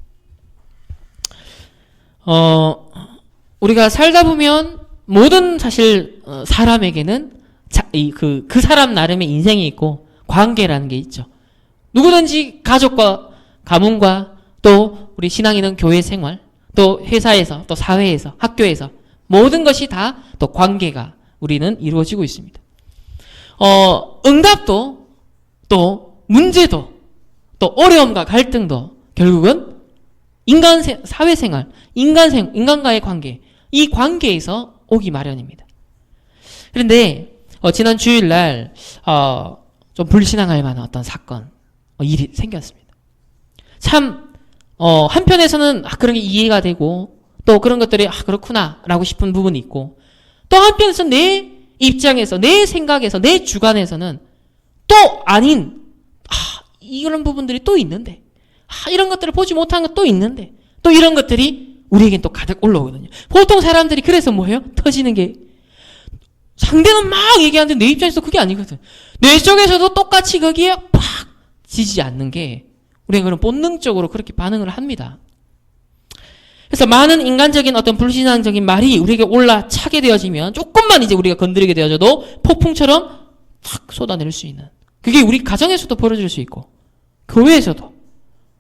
[SPEAKER 1] 우리가 살다 보면 모든 사실 사람에게는 그 사람 나름의 인생이 있고 관계라는 게 있죠. 누구든지 가족과 가문과 또 우리 신앙인은 교회 생활, 또 회사에서, 또 사회에서, 학교에서 모든 것이 다 또 관계가 우리는 이루어지고 있습니다. 응답도 또 문제도 또 어려움과 갈등도 결국은 사회생활, 인간과의 관계, 이 관계에서 오기 마련입니다. 그런데 지난 주일날 좀 불신앙할 만한 어떤 사건, 일이 생겼습니다. 참 한편에서는 그런 게 이해가 되고 또 그런 것들이 그렇구나 라고 싶은 부분이 있고, 또 한편에서 내 입장에서, 내 생각에서, 내 주관에서는 또 아닌 이런 부분들이 또 있는데, 이런 것들을 보지 못한 것 또 있는데, 또 이런 것들이 우리에겐 또 가득 올라오거든요. 보통 사람들이 그래서 뭐예요? 터지는 게, 상대는 막 얘기하는데 내 입장에서 그게 아니거든. 내 쪽에서도 똑같이 거기에 팍 지지 않는 게, 우리가 그런 본능적으로 그렇게 반응을 합니다. 그래서 많은 인간적인 어떤 불신앙적인 말이 우리에게 올라차게 되어지면 조금만 이제 우리가 건드리게 되어져도 폭풍처럼 탁 쏟아낼 수 있는, 그게 우리 가정에서도 벌어질 수 있고 교회에서도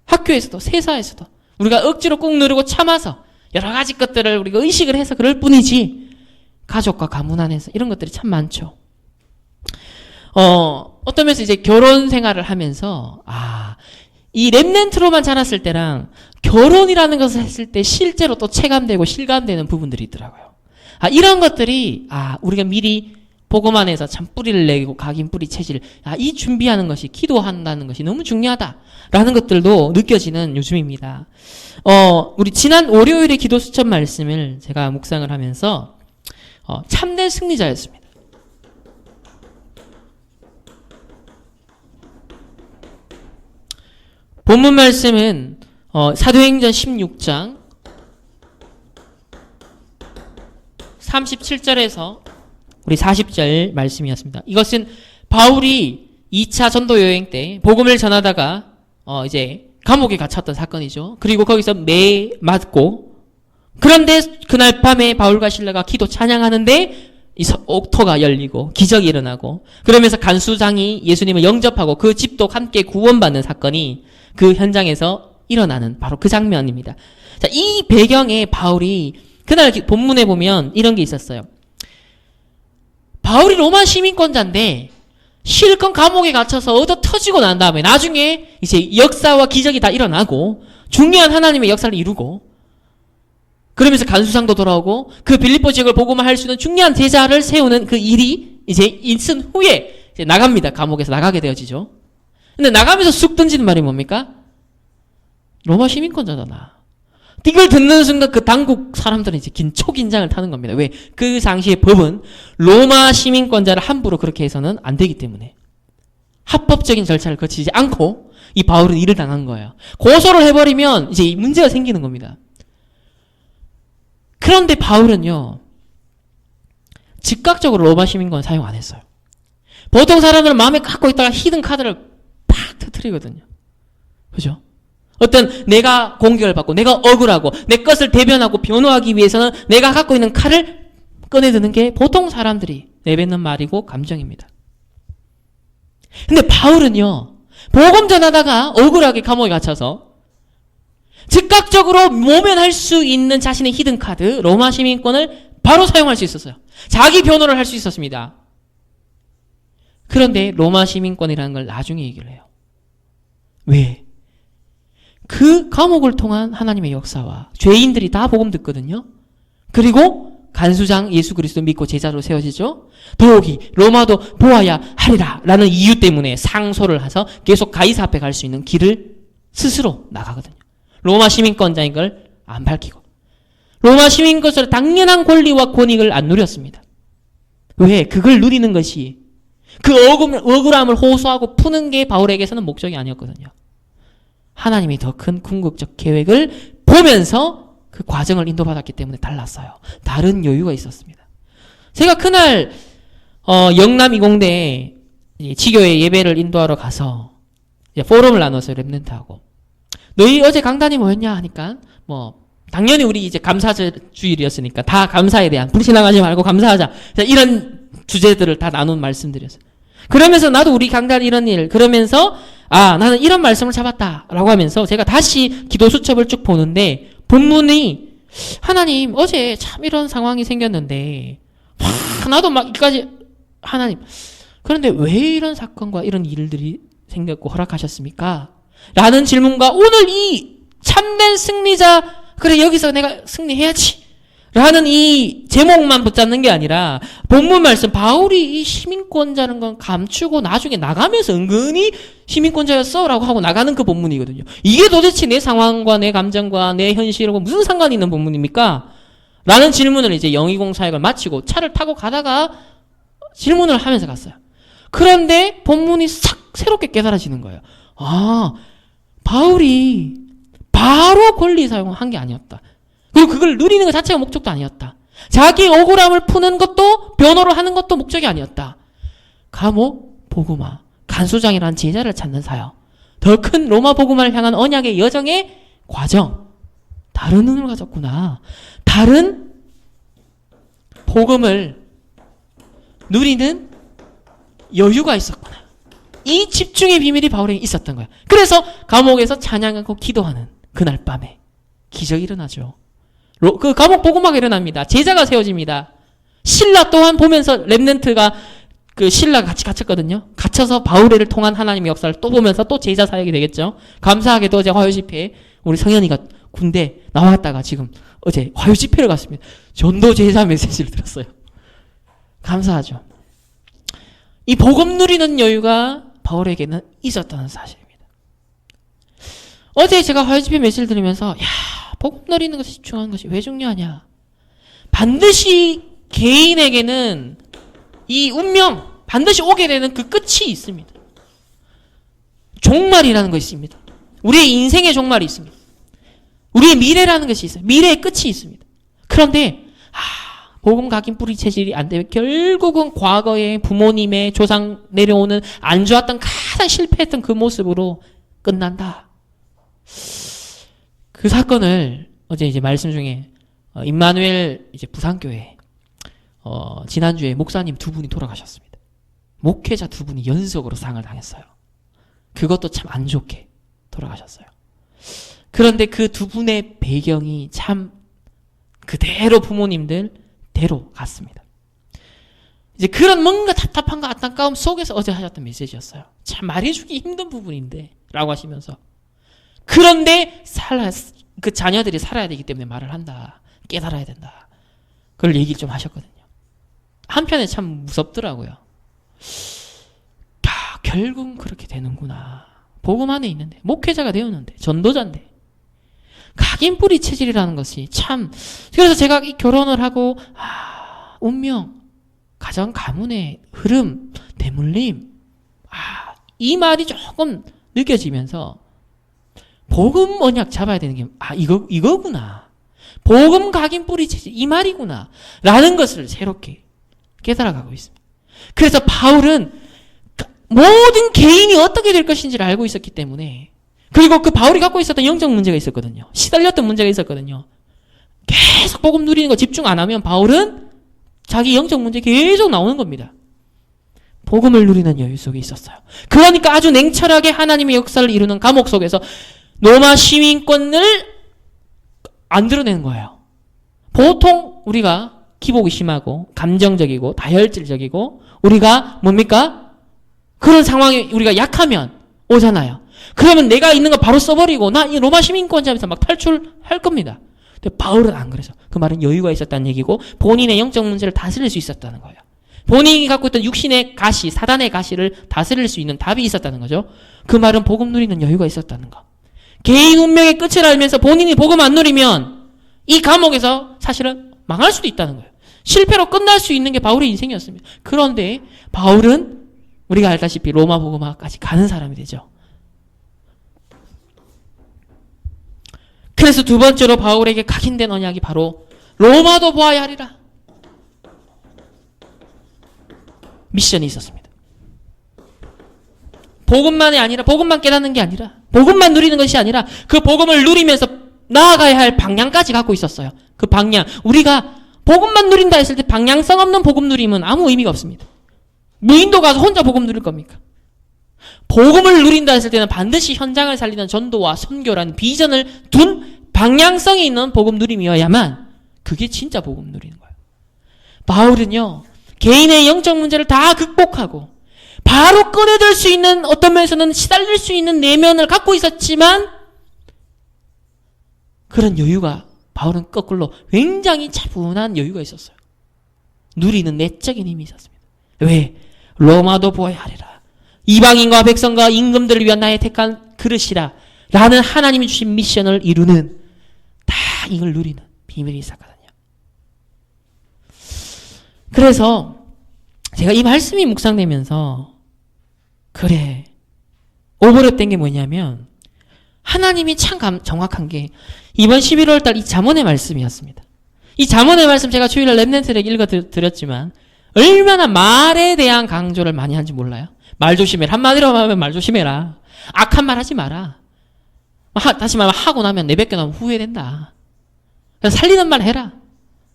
[SPEAKER 1] 학교에서도 세사에서도 우리가 억지로 꾹 누르고 참아서 여러 가지 것들을 우리가 의식을 해서 그럴 뿐이지 가족과 가문 안에서 이런 것들이 참 많죠. 어떤 면에서 이제 결혼 생활을 하면서 이 렘넌트로만 자랐을 때랑 결혼이라는 것을 했을 때 실제로 또 체감되고 실감되는 부분들이 있더라고요. 이런 것들이 우리가 미리 복음 안에서 참 뿌리를 내고 각인 뿌리 체질 이 준비하는 것이 기도한다는 것이 너무 중요하다라는 것들도 느껴지는 요즘입니다. 우리 지난 월요일의 기도 수첩 말씀을 제가 묵상을 하면서 참된 승리자였습니다. 본문 말씀은 사도행전 16장 37절에서 우리 40절 말씀이었습니다. 이것은 바울이 2차 전도 여행 때 복음을 전하다가 이제 감옥에 갇혔던 사건이죠. 그리고 거기서 매 맞고 그런데 그날 밤에 바울과 실라가 기도 찬양하는데 이 옥토가 열리고 기적이 일어나고 그러면서 간수장이 예수님을 영접하고 그 집도 함께 구원받는 사건이 그 현장에서 일어나는 바로 그 장면입니다. 자, 이 배경에 바울이 그날 본문에 보면 이런 게 있었어요. 바울이 로마 시민권자인데 실컷 감옥에 갇혀서 얻어 터지고 난 다음에 나중에 이제 역사와 기적이 다 일어나고 중요한 하나님의 역사를 이루고 그러면서 간수상도 돌아오고 그 빌립보 지역을 복음화 할 수 있는 중요한 제자를 세우는 그 일이 이제 있은 후에 이제 나갑니다. 감옥에서 나가게 되어지죠. 근데 나가면서 쑥 던지는 말이 뭡니까? 로마 시민권자잖아. 이걸 듣는 순간 그 당국 사람들은 이제 초긴장을 타는 겁니다. 왜? 그 당시의 법은 로마 시민권자를 함부로 그렇게 해서는 안 되기 때문에 합법적인 절차를 거치지 않고 이 바울은 일을 당한 거예요. 고소를 해버리면 이제 문제가 생기는 겁니다. 그런데 바울은요, 즉각적으로 로마 시민권 사용 안 했어요. 보통 사람들은 마음에 갖고 있다가 히든 카드를 팍 터뜨리거든요. 그죠? 어떤 내가 공격을 받고 내가 억울하고 내 것을 대변하고 변호하기 위해서는 내가 갖고 있는 칼을 꺼내드는 게 보통 사람들이 내뱉는 말이고 감정입니다. 근데 바울은요, 복음 전하다가 억울하게 감옥에 갇혀서 즉각적으로 모면할 수 있는 자신의 히든 카드, 로마 시민권을 바로 사용할 수 있었어요. 자기 변호를 할 수 있었습니다. 그런데 로마 시민권이라는 걸 나중에 얘기를 해요. 왜? 그 감옥을 통한 하나님의 역사와 죄인들이 다 복음 듣거든요. 그리고 간수장 예수 그리스도 믿고 제자로 세워지죠. 더욱이 로마도 보아야 하리라 라는 이유 때문에 상소를 해서 계속 가이사 앞에 갈 수 있는 길을 스스로 나가거든요. 로마 시민권자인 걸 안 밝히고 로마 시민권자로 당연한 권리와 권익을 안 누렸습니다. 왜? 그걸 누리는 것이 그 억울함을 호소하고 푸는 게 바울에게서는 목적이 아니었거든요. 하나님이 더 큰 궁극적 계획을 보면서 그 과정을 인도받았기 때문에 달랐어요. 다른 여유가 있었습니다. 제가 그날 영남 이공대에 지교회 예배를 인도하러 가서 포럼을 나눴어요. 랩런트하고. 너희 어제 강단이 뭐였냐 하니까 당연히 우리 이제 감사주일이었으니까 다 감사에 대한 불신앙하지 말고 감사하자. 이런 주제들을 다 나눈 말씀드렸어요. 그러면서 나도 우리 강단 이런 일 그러면서 나는 이런 말씀을 잡았다라고 하면서 제가 다시 기도 수첩을 쭉 보는데 본문이 하나님 어제 참 이런 상황이 생겼는데 나도 막 이까지 하나님 그런데 왜 이런 사건과 이런 일들이 생겼고 허락하셨습니까? 라는 질문과 오늘 이 참된 승리자 그래 여기서 내가 승리해야지 라는 이 제목만 붙잡는 게 아니라 본문 말씀 바울이 이 시민권자라는 건 감추고 나중에 나가면서 은근히 시민권자였어 라고 하고 나가는 그 본문이거든요. 이게 도대체 내 상황과 내 감정과 내 현실하고 무슨 상관이 있는 본문입니까? 라는 질문을 이제 영의공 사역을 마치고 차를 타고 가다가 질문을 하면서 갔어요. 그런데 본문이 싹 새롭게 깨달아지는 거예요. 바울이 바로 권리 사용한 게 아니었다. 그리고 그걸 누리는 것 자체가 목적도 아니었다. 자기 억울함을 푸는 것도 변호를 하는 것도 목적이 아니었다. 감옥, 복음화, 간수장이라는 제자를 찾는 사역, 더 큰 로마 복음화를 향한 언약의 여정의 과정, 다른 눈을 가졌구나. 다른 복음을 누리는 여유가 있었구나. 이 집중의 비밀이 바울에게 있었던 거야. 그래서 감옥에서 찬양하고 기도하는 그날 밤에 기적이 일어나죠. 그 감옥 복음화가 일어납니다. 제자가 세워집니다. 신라 또한 보면서 렘넌트가 그 신라가 같이 갇혔거든요. 갇혀서 바울회를 통한 하나님의 역사를 또 보면서 또 제자 사역이 되겠죠. 감사하게도 어제 화요 집회에 우리 성현이가 군대 나왔다가 지금 어제 화요 집회를 갔습니다. 전도 제자 메시지를 들었어요. 감사하죠. 이 복음 누리는 여유가 바울에게는 있었다는 사실입니다. 어제 제가 화요 집회 메시지를 들으면서 복음 누리는 것이 중요한 것이 왜 중요하냐. 반드시 개인에게는 이 운명 반드시 오게 되는 그 끝이 있습니다. 종말이라는 것이 있습니다. 우리의 인생의 종말이 있습니다. 우리의 미래라는 것이 있어요. 미래의 끝이 있습니다. 그런데 복음 각인 뿌리 체질이 안 되면 결국은 과거의 부모님의 조상 내려오는 안 좋았던 가장 실패했던 그 모습으로 끝난다. 그 사건을 어제 이제 말씀 중에 임마누엘 이제 부산교회 지난주에 목사님 두 분이 돌아가셨습니다. 목회자 두 분이 연속으로 상을 당했어요. 그것도 참 안 좋게 돌아가셨어요. 그런데 그 두 분의 배경이 참 그대로 부모님들 대로 갔습니다. 이제 그런 뭔가 답답함과 안타까움 속에서 어제 하셨던 메시지였어요. 참 말해주기 힘든 부분인데 라고 하시면서 그런데 그 자녀들이 살아야 되기 때문에 말을 한다. 깨달아야 된다. 그걸 얘기를 좀 하셨거든요. 한편에 참 무섭더라고요. 결국은 그렇게 되는구나. 복음 안에 있는데 목회자가 되었는데 전도자인데 각인 뿌리 체질이라는 것이 참 그래서 제가 이 결혼을 하고 운명 가정 가문의 흐름 대물림 이 말이 조금 느껴지면서 복음 언약 잡아야 되는 게 이거구나. 복음 각인 뿌리 체질 이 말이구나 라는 것을 새롭게 깨달아가고 있습니다. 그래서 바울은 모든 개인이 어떻게 될 것인지를 알고 있었기 때문에 그리고 그 바울이 갖고 있었던 영적 문제가 있었거든요. 시달렸던 문제가 있었거든요. 계속 복음 누리는 거 집중 안 하면 바울은 자기 영적 문제 계속 나오는 겁니다. 복음을 누리는 여유 속에 있었어요. 그러니까 아주 냉철하게 하나님의 역사를 이루는 감옥 속에서 로마 시민권을 안 드러내는 거예요. 보통 우리가 기복이 심하고 감정적이고 다혈질적이고 우리가 뭡니까? 그런 상황에 우리가 약하면 오잖아요. 그러면 내가 있는 거 바로 써버리고 나 이 로마 시민권자면서 막 탈출할 겁니다. 근데 바울은 안 그래서 그 말은 여유가 있었다는 얘기고 본인의 영적 문제를 다스릴 수 있었다는 거예요. 본인이 갖고 있던 육신의 가시, 사단의 가시를 다스릴 수 있는 답이 있었다는 거죠. 그 말은 복음 누리는 여유가 있었다는 거. 개인 운명의 끝을 알면서 본인이 복음 안 누리면 이 감옥에서 사실은 망할 수도 있다는 거예요. 실패로 끝날 수 있는 게 바울의 인생이었습니다. 그런데 바울은 우리가 알다시피 로마 복음화까지 가는 사람이 되죠. 그래서 두 번째로 바울에게 각인된 언약이 바로 로마도 보아야 하리라. 미션이 있었습니다. 복음만이 아니라 복음만 깨닫는 게 아니라 복음만 누리는 것이 아니라 그 복음을 누리면서 나아가야 할 방향까지 갖고 있었어요. 그 방향. 우리가 복음만 누린다 했을 때 방향성 없는 복음 누림은 아무 의미가 없습니다. 무인도 가서 혼자 복음 누릴 겁니까? 복음을 누린다 했을 때는 반드시 현장을 살리는 전도와 선교라는 비전을 둔 방향성이 있는 복음 누림이어야만 그게 진짜 복음 누리는 거예요. 바울은요. 개인의 영적 문제를 다 극복하고 바로 꺼내들 수 있는 어떤 면에서는 시달릴 수 있는 내면을 갖고 있었지만 그런 여유가 바울은 거꾸로 굉장히 차분한 여유가 있었어요. 누리는 내적인 힘이 있었습니다. 왜? 로마도 보아야 하리라. 이방인과 백성과 임금들을 위한 나의 택한 그릇이라 라는 하나님이 주신 미션을 이루는 다 이걸 누리는 비밀이 있었거든요. 그래서 제가 이 말씀이 묵상되면서 그래 오버랩된 게 뭐냐면 하나님이 참 정확한 게 이번 11월 달 이 잠언의 말씀이었습니다. 이 잠언의 말씀 제가 주일날 렘넌트에게 읽어드렸지만 얼마나 말에 대한 강조를 많이 하는지 몰라요? 말 조심해라. 한마디로 하면 말 조심해라. 악한 말 하지 마라. 다시 말하면 하고 나면 내뱉겨 나면 후회된다. 그래서 살리는 말 해라.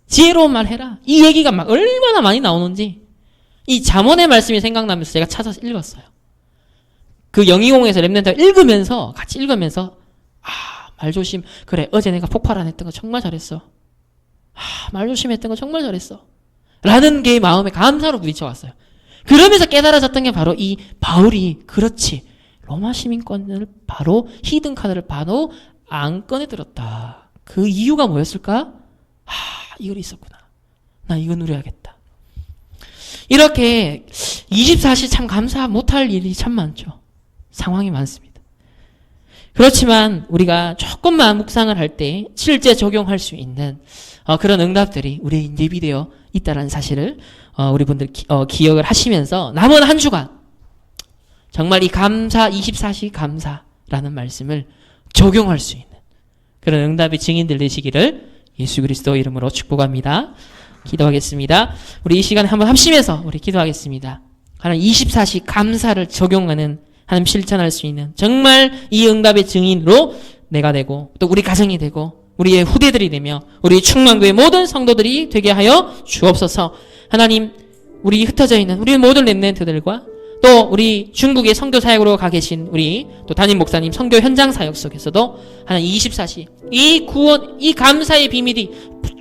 [SPEAKER 1] 지혜로운 말 해라. 이 얘기가 막 얼마나 많이 나오는지 이 잠언의 말씀이 생각나면서 제가 찾아서 읽었어요. 그 영희공에서 렘넌트가 읽으면서 같이 읽으면서 말조심. 그래, 어제 내가 폭발 안 했던 거 정말 잘했어. 말조심했던 거 정말 잘했어. 라는 게 마음에 감사로 부딪혀왔어요. 그러면서 깨달아졌던 게 바로 이 바울이 그렇지. 로마 시민권을 바로 히든 카드를 바로 안 꺼내들었다. 그 이유가 뭐였을까? 이걸 있었구나. 나 이거 누려야겠다. 이렇게 24시 참 감사 못할 일이 참 많죠. 상황이 많습니다. 그렇지만 우리가 조금만 묵상을 할 때 실제 적용할 수 있는 그런 응답들이 우리에 예비되어 있다는 사실을 우리 분들 기억을 하시면서 남은 한 주간 정말 이 감사 24시 감사라는 말씀을 적용할 수 있는 그런 응답의 증인들 되시기를 예수 그리스도 이름으로 축복합니다. 기도하겠습니다. 우리 이 시간에 한번 합심해서 우리 기도하겠습니다. 하나님 24시 감사를 적용하는 하나님 실천할 수 있는 정말 이 응답의 증인으로 내가 되고 또 우리 가정이 되고 우리의 후대들이 되며 우리 충만교회 모든 성도들이 되게 하여 주옵소서. 하나님 우리 흩어져 있는 우리 모든 렘넌트들과 또 우리 중국의 선교 사역으로 가 계신 우리 또 담임 목사님 선교 현장 사역 속에서도 하나님 24시 이 구원 이 감사의 비밀이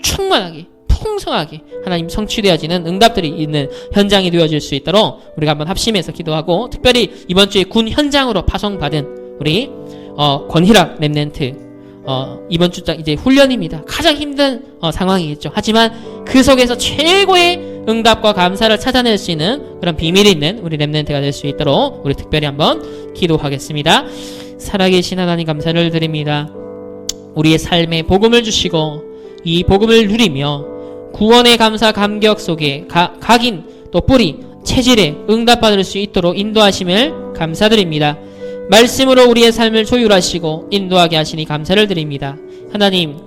[SPEAKER 1] 충만하게 풍성하게 하나님 성취되어지는 응답들이 있는 현장이 되어질 수 있도록 우리가 한번 합심해서 기도하고 특별히 이번 주에 군 현장으로 파송받은 우리 권희락 렘넌트 이번 주 이제 훈련입니다. 가장 힘든 상황이겠죠. 하지만 그 속에서 최고의 응답과 감사를 찾아낼 수 있는 그런 비밀이 있는 우리 렘넌트가 될 수 있도록 우리 특별히 한번 기도하겠습니다. 살아계신 하나님 감사를 드립니다. 우리의 삶에 복음을 주시고 이 복음을 누리며 구원의 감사 감격 속에 각인 또 뿌리 체질에 응답받을 수 있도록 인도하심을 감사드립니다. 말씀으로 우리의 삶을 조율하시고 인도하게 하시니 감사를 드립니다. 하나님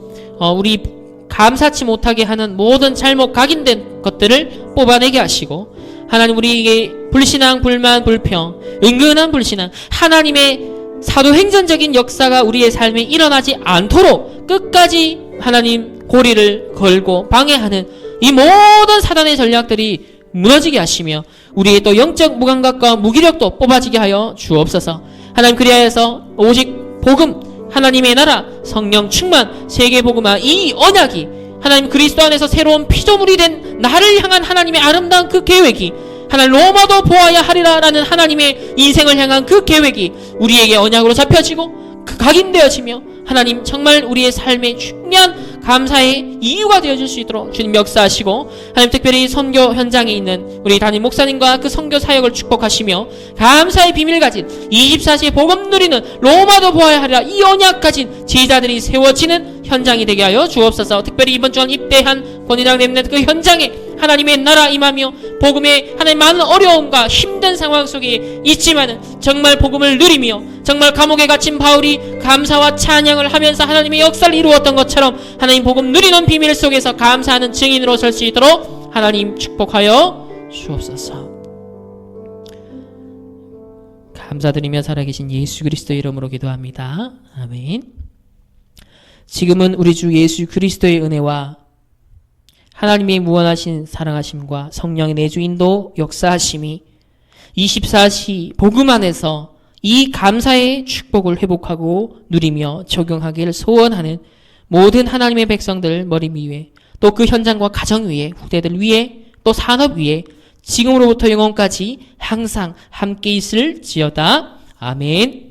[SPEAKER 1] 우리 감사치 못하게 하는 모든 잘못 각인된 것들을 뽑아내게 하시고 하나님 우리에게 불신앙, 불만, 불평, 은근한 불신앙 하나님의 사도행전적인 역사가 우리의 삶에 일어나지 않도록 끝까지 하나님 고리를 걸고 방해하는 이 모든 사단의 전략들이 무너지게 하시며 우리의 또 영적 무감각과 무기력도 뽑아지게 하여 주옵소서. 하나님 그리하여서 오직 복음 하나님의 나라 성령 충만 세계복음화 이 언약이 하나님 그리스도 안에서 새로운 피조물이 된 나를 향한 하나님의 아름다운 그 계획이 하나님 로마도 보아야 하리라 라는 하나님의 인생을 향한 그 계획이 우리에게 언약으로 잡혀지고 각인되어지며 하나님 정말 우리의 삶의 중요한 감사의 이유가 되어줄 수 있도록 주님 역사하시고 하나님 특별히 선교 현장에 있는 우리 담임 목사님과 그 선교 사역을 축복하시며 감사의 비밀 가진 24시에 복음 누리는 로마도 보아야 하리라 이 언약 가진 제자들이 세워지는 현장이 되게 하여 주옵소서. 특별히 이번 주간 입대한 권위당 렘넌트 그 현장에 하나님의 나라 임하며 복음의 하나님 많은 어려움과 힘든 상황 속에 있지만은 정말 복음을 누리며 정말 감옥에 갇힌 바울이 감사와 찬양을 하면서 하나님의 역사를 이루었던 것처럼 하나님 복음 누리는 비밀 속에서 감사하는 증인으로 설 수 있도록 하나님 축복하여 주옵소서. 감사드리며 살아계신 예수 그리스도 이름으로 기도합니다. 아멘. 지금은 우리 주 예수 그리스도의 은혜와 하나님의 무한하신 사랑하심과 성령의 내주인도 역사하심이 24시 복음 안에서 이 감사의 축복을 회복하고 누리며 적용하기를 소원하는 모든 하나님의 백성들 머리 위에 또 그 현장과 가정 위에 후대들 위에 또 산업 위에 지금으로부터 영원까지 항상 함께 있을지어다. 아멘.